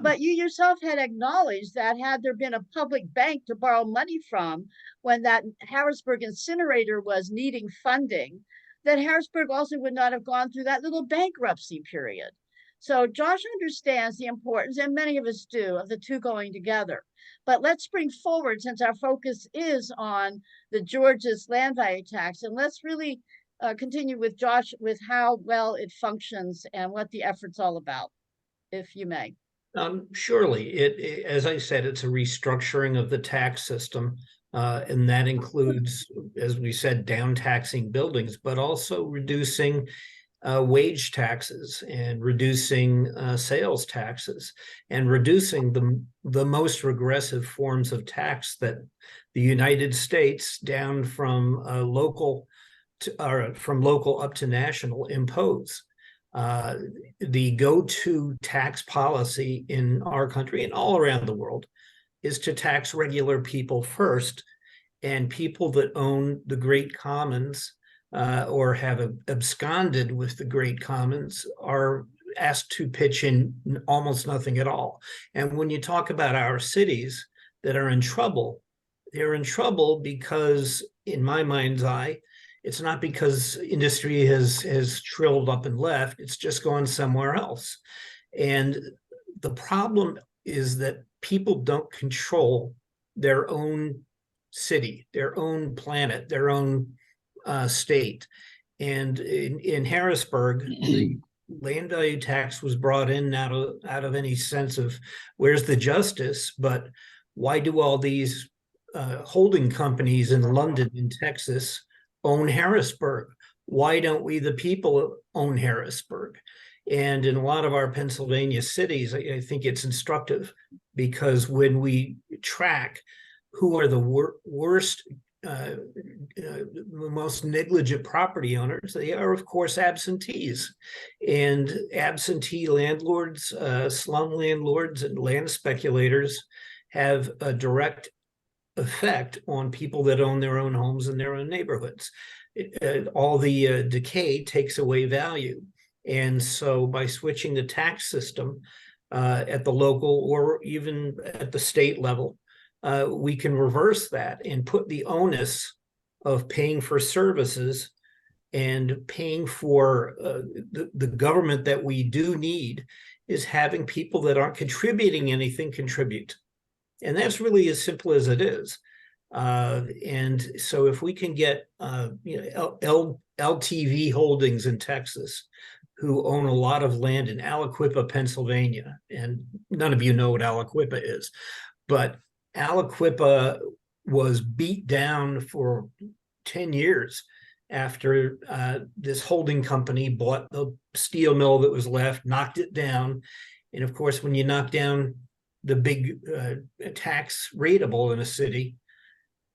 But you yourself had acknowledged that had there been a public bank to borrow money from when that Harrisburg incinerator was needing funding, that Harrisburg also would not have gone through that little bankruptcy period. So Josh understands the importance, and many of us do, of the two going together. But let's bring forward, since our focus is on the Georgia's land value tax, and let's really continue with Josh with how well it functions and what the effort's all about, if you may. Surely, as I said, it's a restructuring of the tax system, and that includes, as we said, down taxing buildings, but also reducing wage taxes and reducing sales taxes and reducing the most regressive forms of tax that the United States, down from local up to national, impose. The go-to tax policy in our country and all around the world is to tax regular people first, and people that own the great commons or have absconded with the great commons are asked to pitch in almost nothing at all. And when you talk about our cities that are in trouble, they're in trouble because, in my mind's eye, it's not because industry has shrivelled up and left, it's just gone somewhere else. And the problem is that people don't control their own city, their own planet, their own state. And in Harrisburg, the land value tax was brought in out of any sense of where's the justice, but why do all these holding companies in London and Texas own Harrisburg? Why don't we, the people, own Harrisburg? And in a lot of our Pennsylvania cities, I think it's instructive, because when we track who are the worst, most negligent property owners, they are, of course, absentees. And absentee landlords, slum landlords, and land speculators have a direct effect on people that own their own homes in their own neighborhoods. All the decay takes away value. And so by switching the tax system at the local or even at the state level, we can reverse that and put the onus of paying for services and paying for the government that we do need is having people that aren't contributing anything contribute. And that's really as simple as it is. And so if we can get LTV Holdings in Texas, who own a lot of land in Aliquippa, Pennsylvania, and none of you know what Aliquippa is, but Aliquippa was beat down for 10 years after this holding company bought the steel mill that was left, knocked it down. And of course, when you knock down the big tax rateable in a city,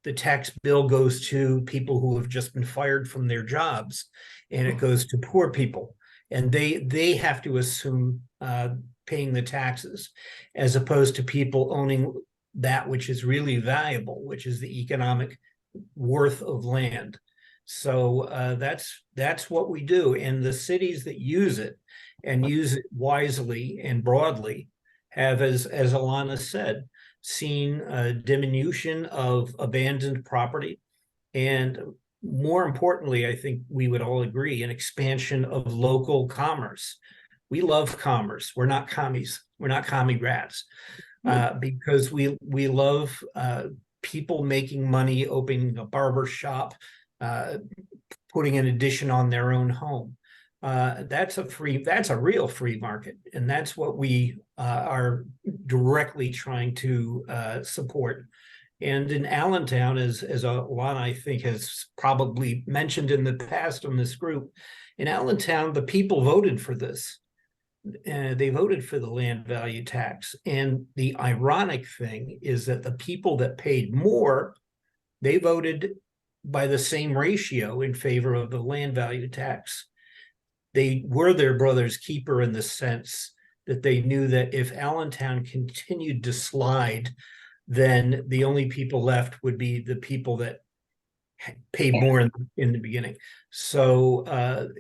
the tax bill goes to people who have just been fired from their jobs, and it goes to poor people. And they have to assume paying the taxes, as opposed to people owning that which is really valuable, which is the economic worth of land. So that's what we do. And the cities that use it and use it wisely and broadly have, as Alanna said, seen a diminution of abandoned property. And more importantly, I think we would all agree, an expansion of local commerce. We love commerce. We're not commies. We're not commie rats, because we love people making money, opening a barber shop, putting an addition on their own home. That's a real free market, and that's what we are directly trying to support. And in Allentown, as Alanna, I think, has probably mentioned in the past on this group, in Allentown, the people voted for this. They voted for the land value tax. And the ironic thing is that the people that paid more, they voted by the same ratio in favor of the land value tax. They were their brother's keeper in the sense that they knew that if Allentown continued to slide, then the only people left would be the people that paid more in the beginning. So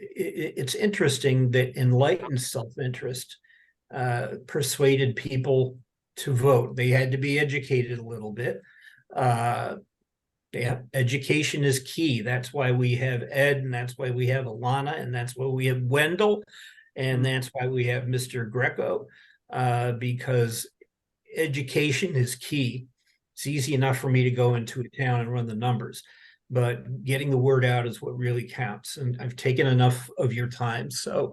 it's interesting that enlightened self-interest persuaded people to vote. They had to be educated a little bit. Yeah, education is key. That's why we have Ed, and that's why we have Alanna, and that's why we have Wendell, and that's why we have Mr. Greco, because education is key. It's easy enough for me to go into a town and run the numbers, but getting the word out is what really counts. And I've taken enough of your time, so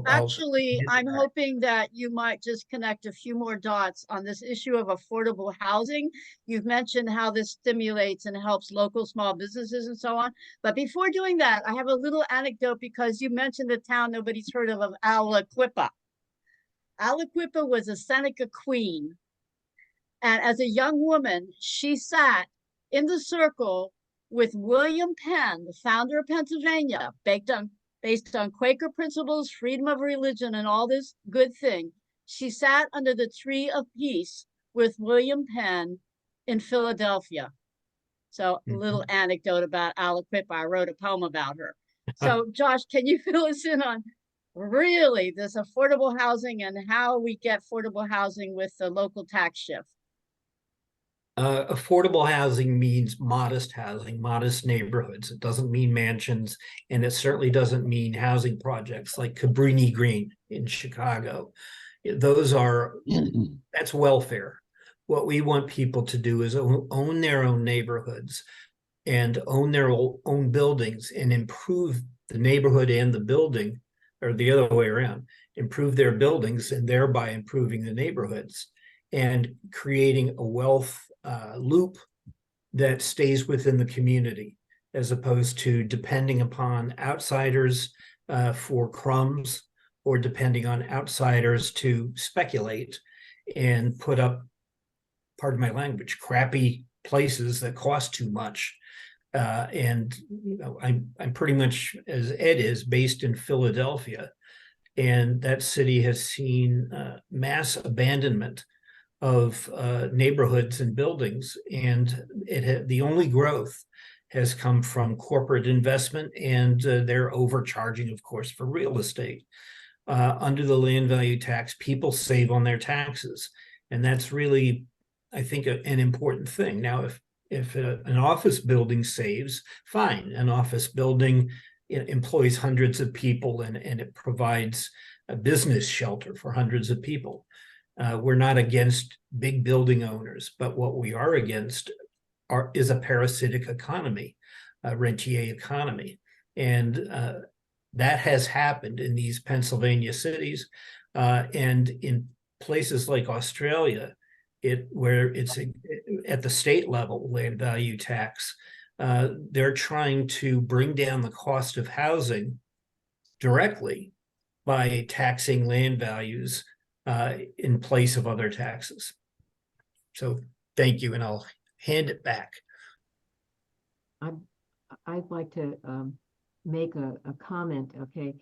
Actually, I'm hoping that you might just connect a few more dots on this issue of affordable housing. You've mentioned how this stimulates and helps local small businesses and so on. But before doing that, I have a little anecdote, because you mentioned the town nobody's heard of Aliquippa. Aliquippa was a Seneca queen. And as a young woman, she sat in the circle with William Penn, the founder of Pennsylvania, based on Quaker principles, freedom of religion, and all this good thing. She sat under the tree of peace with William Penn in Philadelphia. So a little anecdote about Aliquippa. I wrote a poem about her. So Josh, can you fill us in on really this affordable housing and how we get affordable housing with the local tax shift? Affordable housing means modest housing, modest neighborhoods. It doesn't mean mansions, and it certainly doesn't mean housing projects like Cabrini Green in Chicago. Those are, that's welfare. What we want people to do is own their own neighborhoods and own their own buildings and improve the neighborhood and the building, or the other way around, improve their buildings and thereby improving the neighborhoods and creating a wealth loop that stays within the community, as opposed to depending upon outsiders for crumbs, or depending on outsiders to speculate and put up, pardon my language, crappy places that cost too much. And you know, I'm pretty much, as Ed is, based in Philadelphia, and that city has seen mass abandonment of neighborhoods and buildings, and the only growth has come from corporate investment, and they're overcharging, of course, for real estate. Under the land value tax, people save on their taxes, and that's really, I think, an important thing. Now, if an office building saves, fine. An office building employs hundreds of people, and it provides a business shelter for hundreds of people. We're not against big building owners, but what we are against is a parasitic economy, a rentier economy. And that has happened in these Pennsylvania cities, and in places like Australia, where it's at the state level land value tax. They're trying to bring down the cost of housing directly by taxing land values in place of other taxes. So thank you, and I'll hand it back. I'd like to make a comment, okay?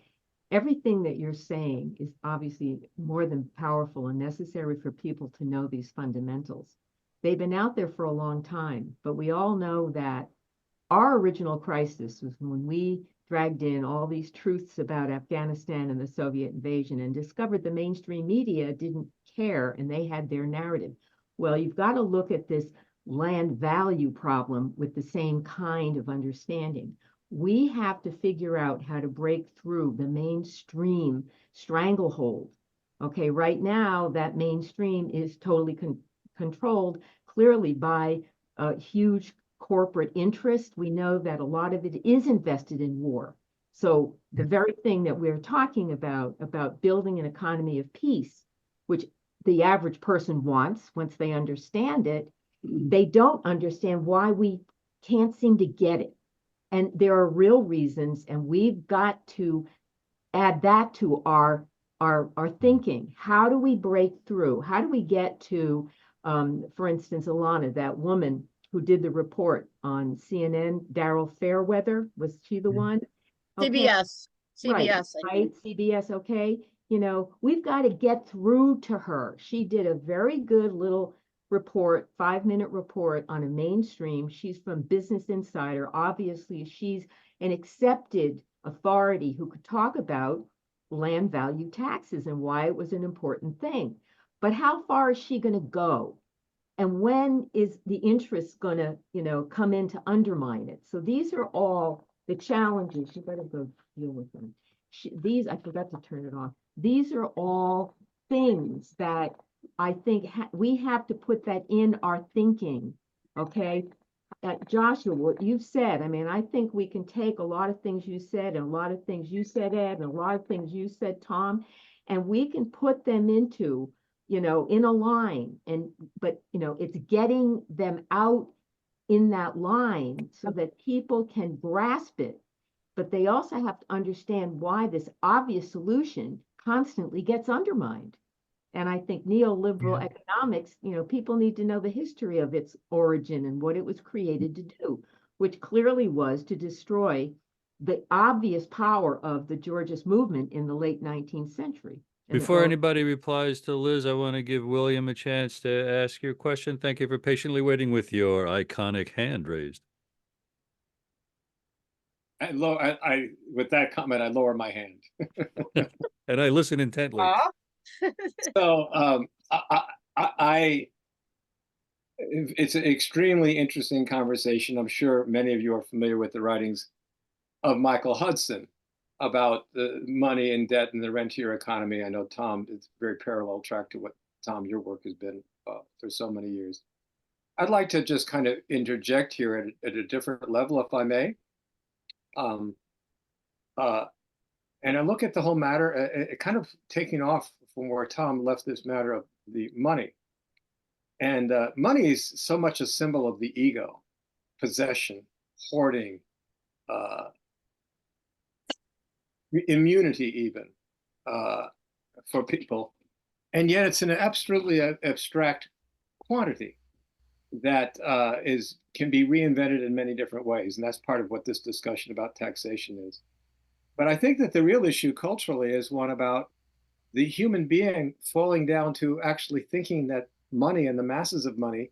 Everything that you're saying is obviously more than powerful and necessary for people to know these fundamentals. They've been out there for a long time, but we all know that our original crisis was when we dragged in all these truths about Afghanistan and the Soviet invasion and discovered the mainstream media didn't care and they had their narrative. Well, you've got to look at this land value problem with the same kind of understanding. We have to figure out how to break through the mainstream stranglehold. Okay, right now that mainstream is totally controlled clearly by huge corporate interest. We know that a lot of it is invested in war. So the very thing that we're talking about building an economy of peace, which the average person wants, once they understand it, they don't understand why we can't seem to get it. And there are real reasons, and we've got to add that to our thinking. How do we break through? How do we get to, for instance, Alanna, that woman who did the report on CNN, Daryl Fairweather, was she the one? Okay. CBS, Right, I right, think. CBS, okay. You know, we've got to get through to her. She did a very good little report, 5-minute report on a mainstream. She's from Business Insider. Obviously, she's an accepted authority who could talk about land value taxes and why it was an important thing. But how far is she going to go? And when is the interest going to, you know, come in to undermine it? So these are all the challenges. You better go deal with them. These, I forgot to turn it off. These are all things that I think we have to put that in our thinking, okay? Joshua, what you've said, I mean, I think we can take a lot of things you said and a lot of things you said, Ed, and a lot of things you said, Tom, and we can put them into, you know, in a line. But, you know, it's getting them out in that line so that people can grasp it. But they also have to understand why this obvious solution constantly gets undermined. And I think neoliberal economics, you know, people need to know the history of its origin and what it was created to do, which clearly was to destroy the obvious power of the Georgist movement in the late 19th century. Before anybody replies to Liz, I want to give William a chance to ask your question. Thank you for patiently waiting with your iconic hand raised. With that comment, I lower my hand. And I listen intently. So it's an extremely interesting conversation. I'm sure many of you are familiar with the writings of Michael Hudson about the money and debt and the rentier economy. I know, Tom, it's very parallel track to what, Tom, your work has been for so many years. I'd like to just kind of interject here at a different level, if I may. And I look at the whole matter, it kind of taking off from where Tom left this matter of the money. And money is so much a symbol of the ego, possession, hoarding, immunity even for people. And yet it's an absolutely abstract quantity that can be reinvented in many different ways. And that's part of what this discussion about taxation is. But I think that the real issue culturally is one about the human being falling down to actually thinking that money and the masses of money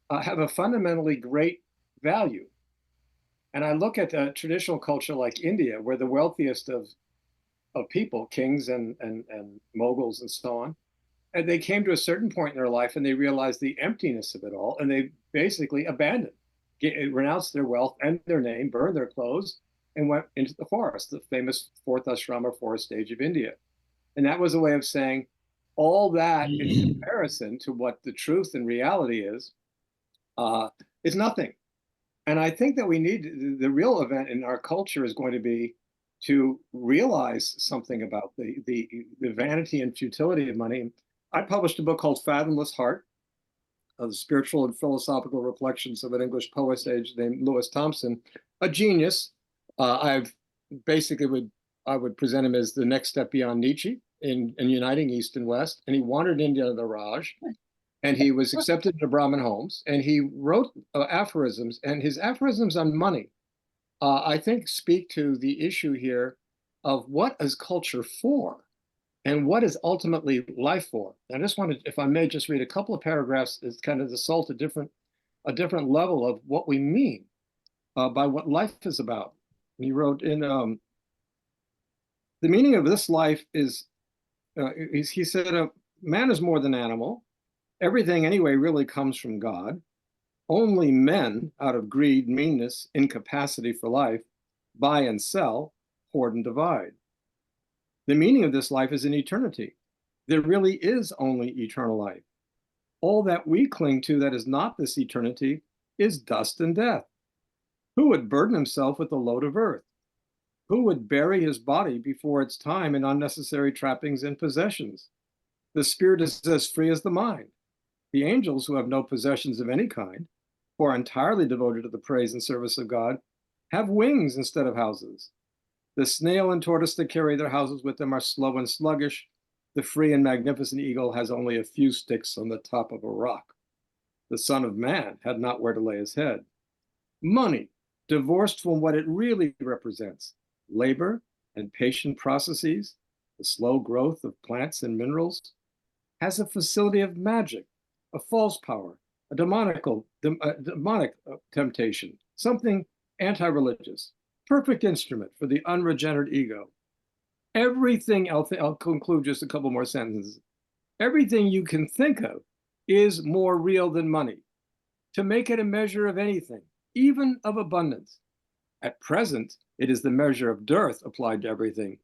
have a fundamentally great value. And I look at a traditional culture like India, where the wealthiest of people, kings and moguls and so on, and they came to a certain point in their life and they realized the emptiness of it all, and they basically abandoned, renounced their wealth and their name, burned their clothes, and went into the forest, the famous fourth ashrama forest stage of India. And that was a way of saying all that in comparison to what the truth and reality is nothing. And I think that we need, the real event in our culture is going to be to realize something about the vanity and futility of money. I published a book called Fathomless Heart, the spiritual and philosophical reflections of an English poet named Lewis Thompson, a genius. I would present him as the next step beyond Nietzsche in uniting East and West. And he wandered into the Raj, and he was accepted into Brahmin homes, and he wrote aphorisms, and his aphorisms on money, I think, speak to the issue here of what is culture for and what is ultimately life for. I just wanted, if I may, just read a couple of paragraphs as kind of to salt a different level of what we mean. by what life is about. And he wrote in the meaning of this life is, he said, man is more than animal. Everything anyway really comes from God. Only men, out of greed, meanness, incapacity for life, buy and sell, hoard and divide. The meaning of this life is in eternity. There really is only eternal life. All that we cling to that is not this eternity is dust and death. Who would burden himself with the load of earth? Who would bury his body before its time in unnecessary trappings and possessions? The spirit is as free as the mind. The angels, who have no possessions of any kind, who are entirely devoted to the praise and service of God, have wings instead of houses. The snail and tortoise that carry their houses with them are slow and sluggish. The free and magnificent eagle has only a few sticks on the top of a rock. The Son of Man had not where to lay his head. Money, divorced from what it really represents, labor and patient processes, the slow growth of plants and minerals, has a facility of magic, a false power, a demonic temptation, something anti-religious, perfect instrument for the unregenerate ego. Everything, I'll conclude just a couple more sentences. Everything you can think of is more real than money. To make it a measure of anything, even of abundance. At present, it is the measure of dearth applied to everything,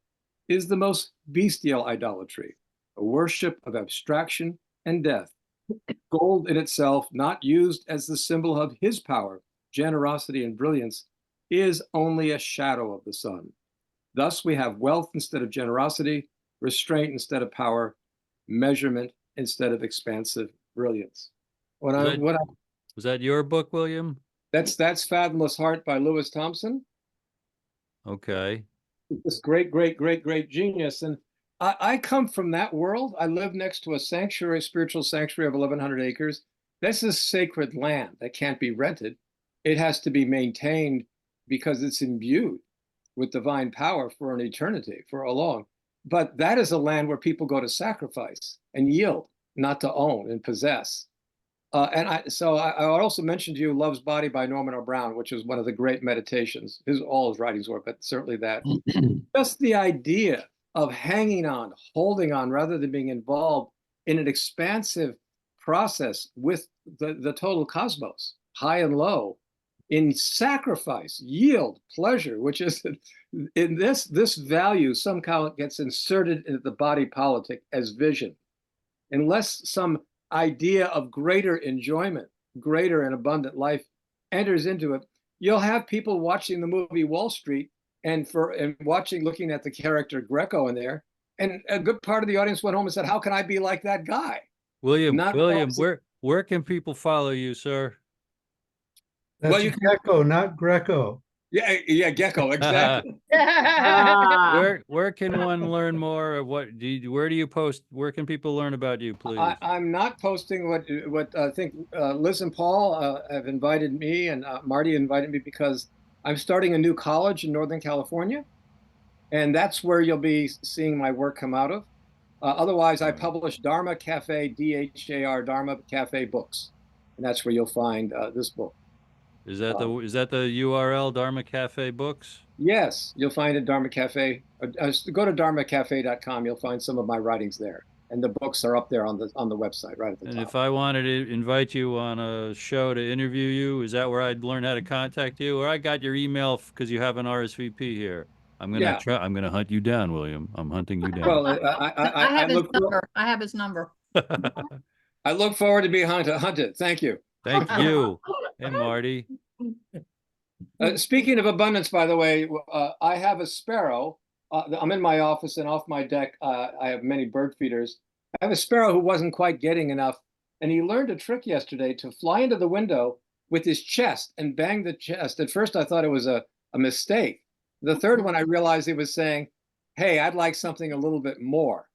is the most bestial idolatry, a worship of abstraction and death. Gold in itself, not used as the symbol of his power, generosity, and brilliance, is only a shadow of the sun. Thus we have wealth instead of generosity, restraint instead of power, measurement instead of expansive brilliance. Was that your book, William? That's Fathomless Heart by Lewis Thompson. Okay. This great genius. And I come from that world. I live next to a sanctuary, spiritual sanctuary of 1,100 acres. This is sacred land that can't be rented. It has to be maintained because it's imbued with divine power for an eternity, for a long. But that is a land where people go to sacrifice and yield, not to own and possess. I also mentioned to you Love's Body by Norman O'Brown, which is one of the great meditations. All his writings were, but certainly that. Just the idea of hanging on, holding on, rather than being involved in an expansive process with the total cosmos, high and low, in sacrifice, yield, pleasure, which is in this value somehow gets inserted into the body politic as vision. Unless some idea of greater enjoyment, greater and abundant life enters into it, you'll have people watching the movie Wall Street and looking at the character Greco in there, and a good part of the audience went home and said, "How can I be like that guy?" William, where can people follow you, sir? That's Gecko, not Greco. Yeah, Gecko, exactly. Where can one learn more of where do you post? Where can people learn about you, please? I'm not posting what I think Liz and Paul have invited me, and Marty invited me because I'm starting a new college in Northern California, and that's where you'll be seeing my work come out of. Otherwise, I publish Dharma Cafe, DHAR, Dharma Cafe books, and that's where you'll find this book. Is that the URL, Dharma Cafe Books? Yes, you'll find it, Dharma Cafe. Go to dharmacafe.com. You'll find some of my writings there, and the books are up there on the website right at the top. And if I wanted to invite you on a show to interview you, is that where I'd learn how to contact you? Or I got your email because you have an RSVP here. I'm gonna hunt you down, William. I'm hunting you down. Well, I have his number. I have his number. I look forward to being hunted. Thank you. Thank you. Hey, Marty. Speaking of abundance, by the way, I have a sparrow. I'm in my office, and off my deck, I have many bird feeders. I have a sparrow who wasn't quite getting enough, and he learned a trick yesterday to fly into the window with his chest and bang the chest. At first, I thought it was a mistake. The third one, I realized he was saying, "Hey, I'd like something a little bit more."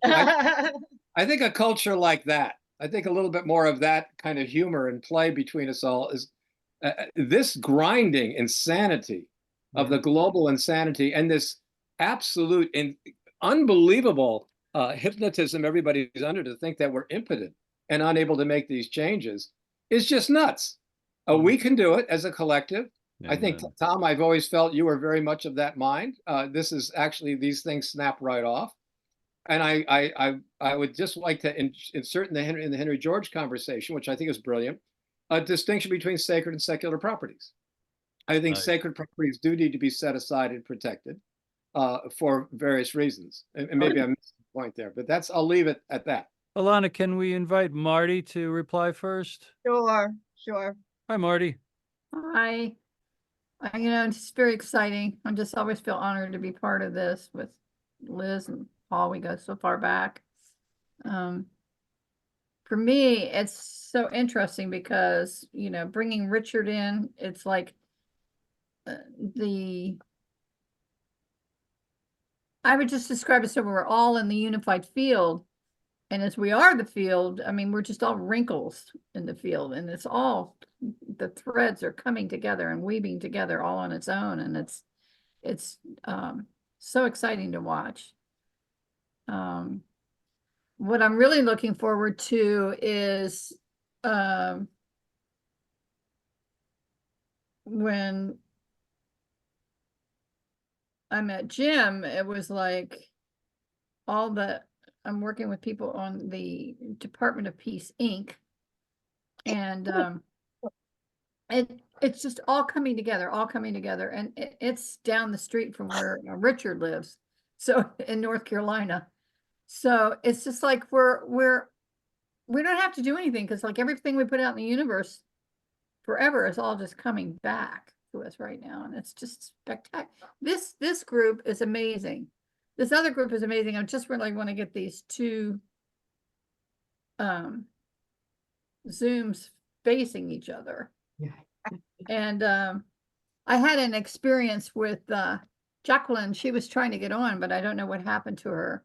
I think a culture like that, I think a little bit more of that kind of humor and play between us all is this grinding insanity of the global insanity and this absolute and unbelievable hypnotism everybody's under to think that we're impotent and unable to make these changes is just nuts. We can do it as a collective. I think, Amen. Tom, I've always felt you were very much of that mind. This is actually, these things snap right off. And I would just like to insert in the Henry George conversation, which I think is brilliant, a distinction between sacred and secular properties. I think Nice. sacred properties do need to be set aside and protected for various reasons. And maybe I missed the point there, but I'll leave it at that. Alanna, can we invite Marty to reply first? Sure, sure. Hi, Marty. It's just very exciting. I just always feel honored to be part of this with Liz and Paul. We go so far back. For me, it's so interesting because, bringing Richard in, it's like I would just describe it so we're all in the unified field. And as we are the field, we're just all wrinkles in the field, and it's all, the threads are coming together and weaving together all on its own. And it's so exciting to watch. What I'm really looking forward to is when I met Jim, it was like I'm working with people on the Department of Peace, Inc. And it's just all coming together. And it's down the street from where Richard lives. So in North Carolina. So it's just like we don't have to do anything, because like everything we put out in the universe forever is all just coming back to us right now. And it's just spectacular. This group is amazing. This other group is amazing. I just really want to get these two Zooms facing each other. Yeah. And I had an experience with Jacqueline. She was trying to get on, but I don't know what happened to her,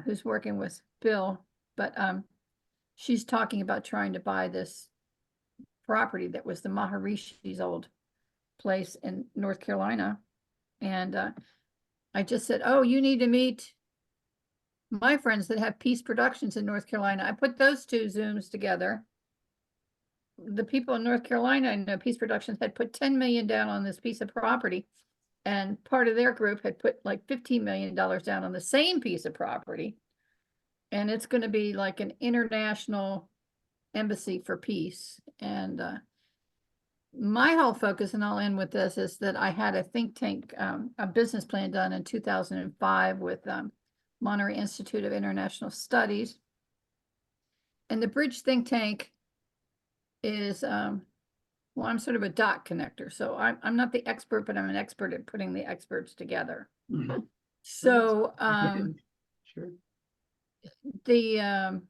who's working with Bill. But she's talking about trying to buy this property that was the Maharishi's old place in North Carolina. And I just said, oh, you need to meet my friends that have Peace Productions in North Carolina. I put those two Zooms together. The people in North Carolina, I know Peace Productions had put 10 million down on this piece of property, and part of their group had put like $15 million down on the same piece of property. And it's going to be like an international embassy for peace. And my whole focus, and I'll end with this, is that I had a think tank, a business plan done in 2005 with Monterey Institute of International Studies. And the Bridge think tank is, well, I'm sort of a dot connector. So I'm not the expert, but I'm an expert at putting the experts together. Mm-hmm. So Sure. The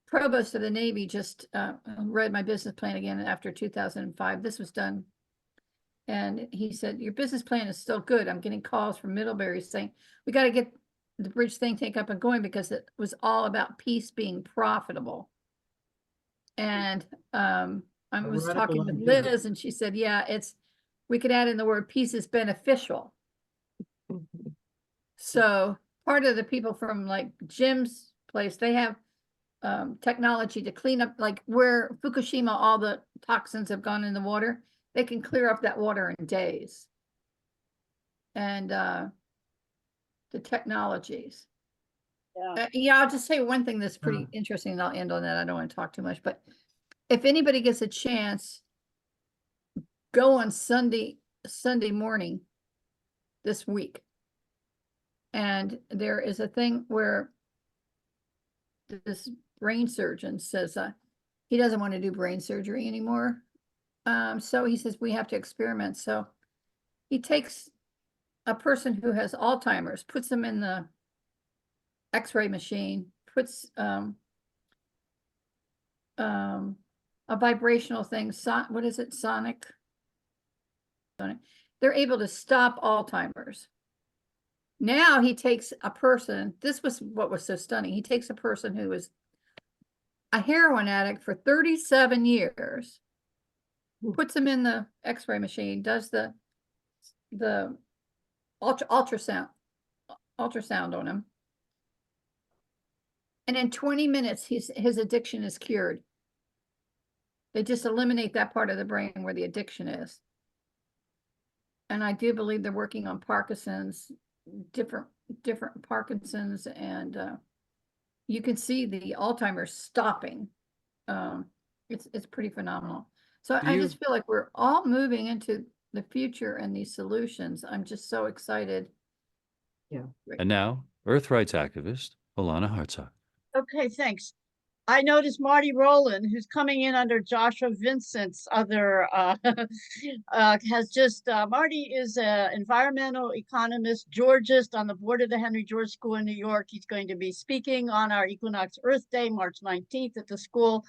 provost of the Navy just read my business plan again after 2005. This was done. And he said, your business plan is still good. I'm getting calls from Middlebury saying, we got to get the Bridge think tank up and going, because it was all about peace being profitable. And I was talking with Liz, and she said, yeah, we could add in the word peace is beneficial. So part of the people from like Jim's place, they have technology to clean up, like where Fukushima, all the toxins have gone in the water, they can clear up that water in days. And the technologies. Yeah, I'll just say one thing that's pretty interesting, and I'll end on that. I don't want to talk too much, but if anybody gets a chance, go on Sunday morning this week. And there is a thing where this brain surgeon says he doesn't want to do brain surgery anymore. So he says we have to experiment. So he takes a person who has Alzheimer's, puts them in the X-ray machine, puts a vibrational thing, what is it, sonic? They're able to stop Alzheimer's. Now he takes a person, this was what was so stunning. He takes a person who was a heroin addict for 37 years, puts him in the X-ray machine, does the ultrasound on him. And in 20 minutes, his addiction is cured. They just eliminate that part of the brain where the addiction is. And I do believe they're working on Parkinson's, different Parkinson's, and you can see the Alzheimer's stopping. It's pretty phenomenal. So Do I you- just feel like we're all moving into the future and these solutions. I'm just so excited. And now, Earth rights activist Alanna Hartsok. Okay, thanks. I noticed Marty Rowland, who's coming in under Joshua Vincent's other, has just, Marty is an environmental economist, geologist on the board of the Henry George School in New York. He's going to be speaking on our Equinox Earth Day, March 19th at the school.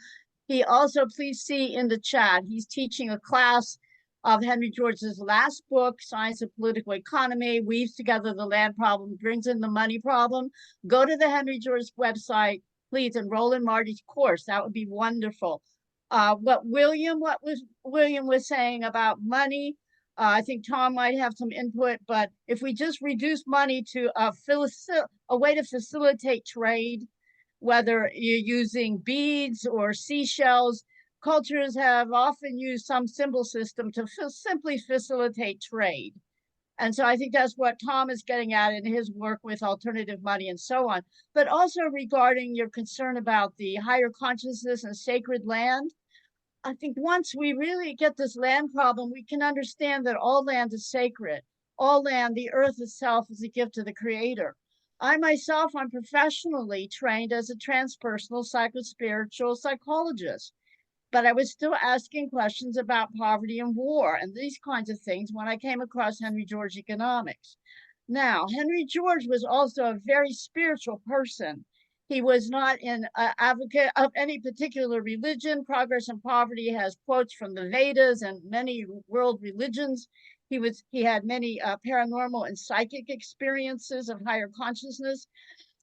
He also, please see in the chat, he's teaching a class of Henry George's last book, Science of Political Economy, weaves together the land problem, brings in the money problem. Go to the Henry George website, please enroll in Marty's course. That would be wonderful. What William was saying about money, I think Tom might have some input, but if we just reduce money to a way to facilitate trade, whether you're using beads or seashells, cultures have often used some symbol system to simply facilitate trade. And so I think that's what Tom is getting at in his work with alternative money and so on. But also regarding your concern about the higher consciousness and sacred land, I think once we really get this land problem, we can understand that all land is sacred. All land, the earth itself, is a gift to the creator. I myself, I'm professionally trained as a transpersonal psychospiritual psychologist, but I was still asking questions about poverty and war and these kinds of things when I came across Henry George economics. Now, Henry George was also a very spiritual person. He was not an advocate of any particular religion. Progress and Poverty has quotes from the Vedas and many world religions. He had many paranormal and psychic experiences of higher consciousness.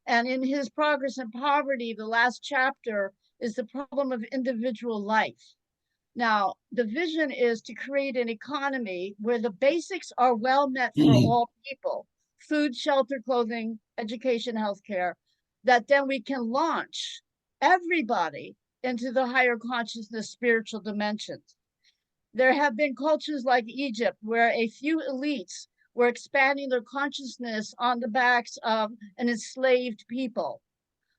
And in his Progress and Poverty, the last chapter is the problem of individual life. Now, the vision is to create an economy where the basics are well met for all people: food, shelter, clothing, education, healthcare, that then we can launch everybody into the higher consciousness spiritual dimensions. There have been cultures like Egypt where a few elites were expanding their consciousness on the backs of an enslaved people.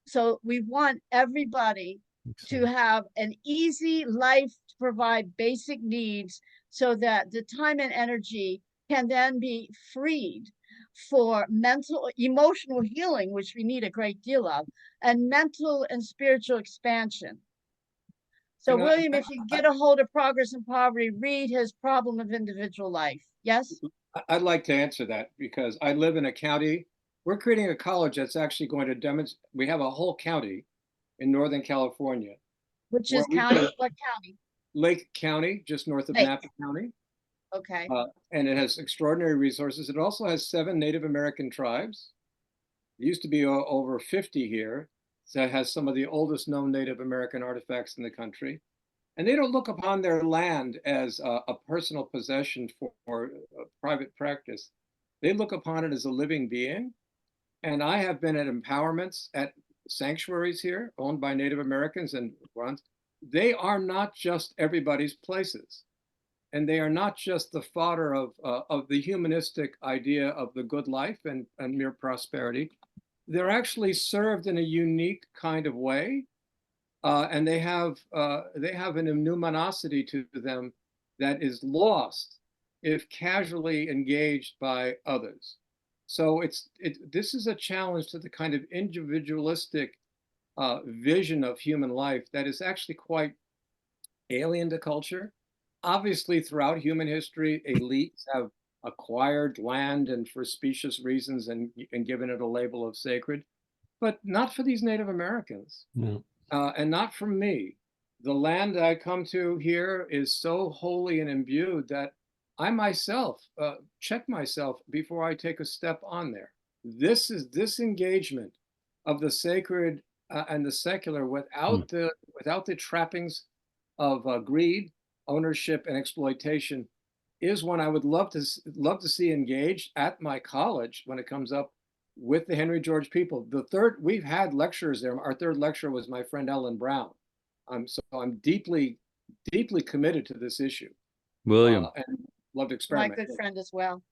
So we want everybody to have an easy life to provide basic needs so that the time and energy can then be freed for mental, emotional healing, which we need a great deal of, and mental and spiritual expansion. So William, if you get a hold of Progress and Poverty, read his Problem of Individual Life. Yes? I'd like to answer that because I live in a county. We're creating a college that's actually going to demonstrate. We have a whole county in Northern California. Which is county? What county? Lake County, just north of Lake. Napa County. Okay. And it has extraordinary resources. It also has 7 Native American tribes. It used to be over 50 here. So it has some of the oldest known Native American artifacts in the country. And they don't look upon their land as a personal possession for private practice. They look upon it as a living being. And I have been at empowerments at sanctuaries here owned by Native Americans and runs. They are not just everybody's places. And they are not just the fodder of the humanistic idea of the good life and mere prosperity. They're actually served in a unique kind of way. And they have an numinosity to them that is lost if casually engaged by others. So this is a challenge to the kind of individualistic vision of human life that is actually quite alien to culture. Obviously, throughout human history, elites have acquired land and for specious reasons and given it a label of sacred, but not for these Native Americans. No. And not from me. The land I come to here is so holy and imbued that I myself check myself before I take a step on there. This is this engagement of the sacred and the secular without the trappings of greed, ownership, and exploitation is one I would love to see engaged at my college when it comes up with the Henry George people. We've had lecturers there. Our third lecturer was my friend Ellen Brown. So I'm deeply deeply committed to this issue. William, And love to My experiment. good friend as well.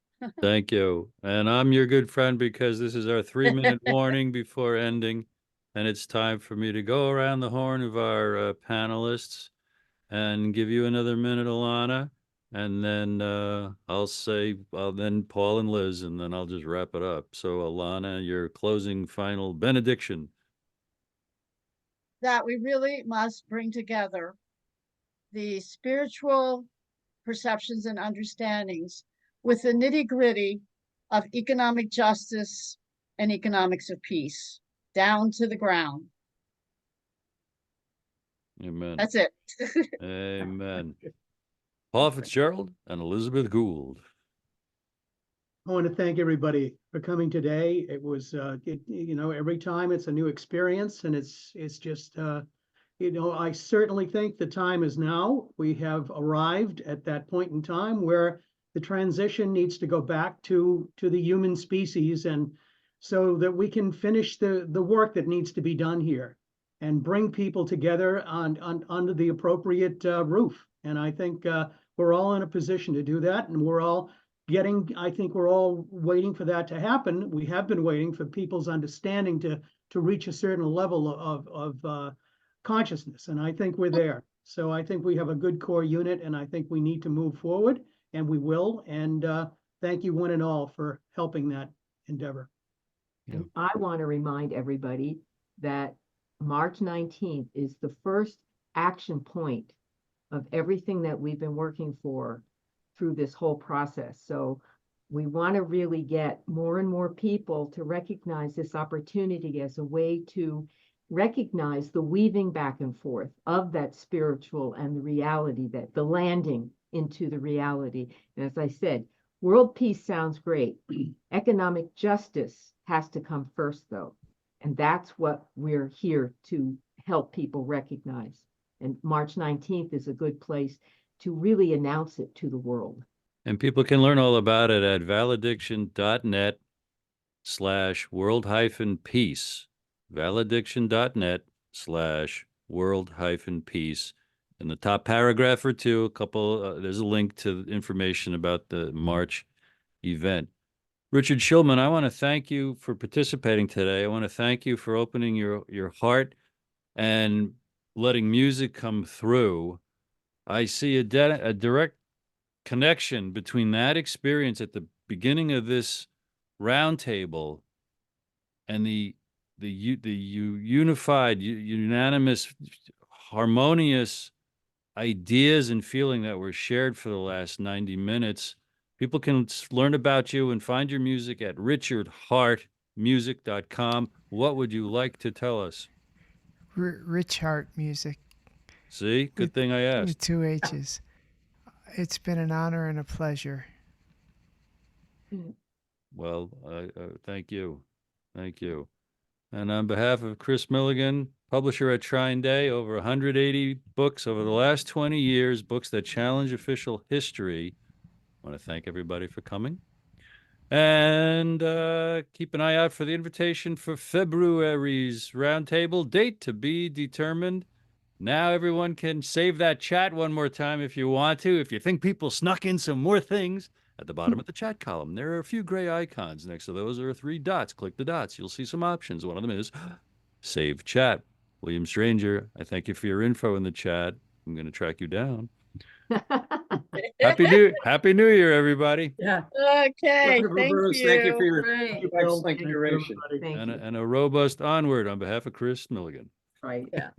thank you. And I'm your good friend because this is our 3-minute warning before ending. And it's time for me to go around the horn of our panelists and give you another minute, Alanna. And then then Paul and Liz, and then I'll just wrap it up. So Alanna, your closing final benediction. That we really must bring together the spiritual perceptions and understandings with the nitty-gritty of economic justice and economics of peace, down to the ground. Amen. That's it. Amen. Paul Fitzgerald and Elizabeth Gould. I want to thank everybody for coming today. It was, every time it's a new experience, and it's just, I certainly think the time is now. We have arrived at that point in time where the transition needs to go back to the human species, and so that we can finish the work that needs to be done here and bring people together under the appropriate roof. And I think we're all in a position to do that, and I think we're all waiting for that to happen. We have been waiting for people's understanding to reach a certain level of consciousness, and I think we're there. So I think we have a good core unit, and I think we need to move forward, and we will. And thank you one and all for helping that endeavor. And I want to remind everybody that March 19th is the first action point of everything that we've been working for through this whole process. So we want to really get more and more people to recognize this opportunity as a way to recognize the weaving back and forth of that spiritual and the reality, that the landing into the reality. And as I said, world peace sounds great. Economic justice has to come first, though. And that's what we're here to help people recognize. And March 19th is a good place to really announce it to the world. And people can learn all about it at valediction.net/world-peace. Valediction.net/world-peace. In the top paragraph or two, there's a link to information about the March event. Richard Shulman, I want to thank you for participating today. I want to thank you for opening your heart and letting music come through. I see a direct connection between that experience at the beginning of this roundtable and the unified, unanimous, harmonious ideas and feeling that were shared for the last 90 minutes. People can learn about you and find your music at richardheartmusic.com. What would you like to tell us? Rich Heart Music. See, good thing I asked. With 2 H's. It's been an honor and a pleasure. Well, thank you. Thank you. And on behalf of Chris Milligan, publisher at TrineDay, over 180 books over the last 20 years, books that challenge official history. I want to thank everybody for coming. And keep an eye out for the invitation for February's roundtable, date to be determined. Now everyone can save that chat one more time if you want to. If you think people snuck in some more things, at the bottom of the chat column, there are a few gray icons. Next to those are 3 dots. Click the dots. You'll see some options. One of them is Save Chat. William Stranger, I thank you for your info in the chat. I'm going to track you down. Happy New Year, everybody. Yeah. Okay, Dr. thank Bruce, you. thank you for your Great. excellent curation. Thank you. And a robust onward on behalf of Chris Milligan. Right. Yeah.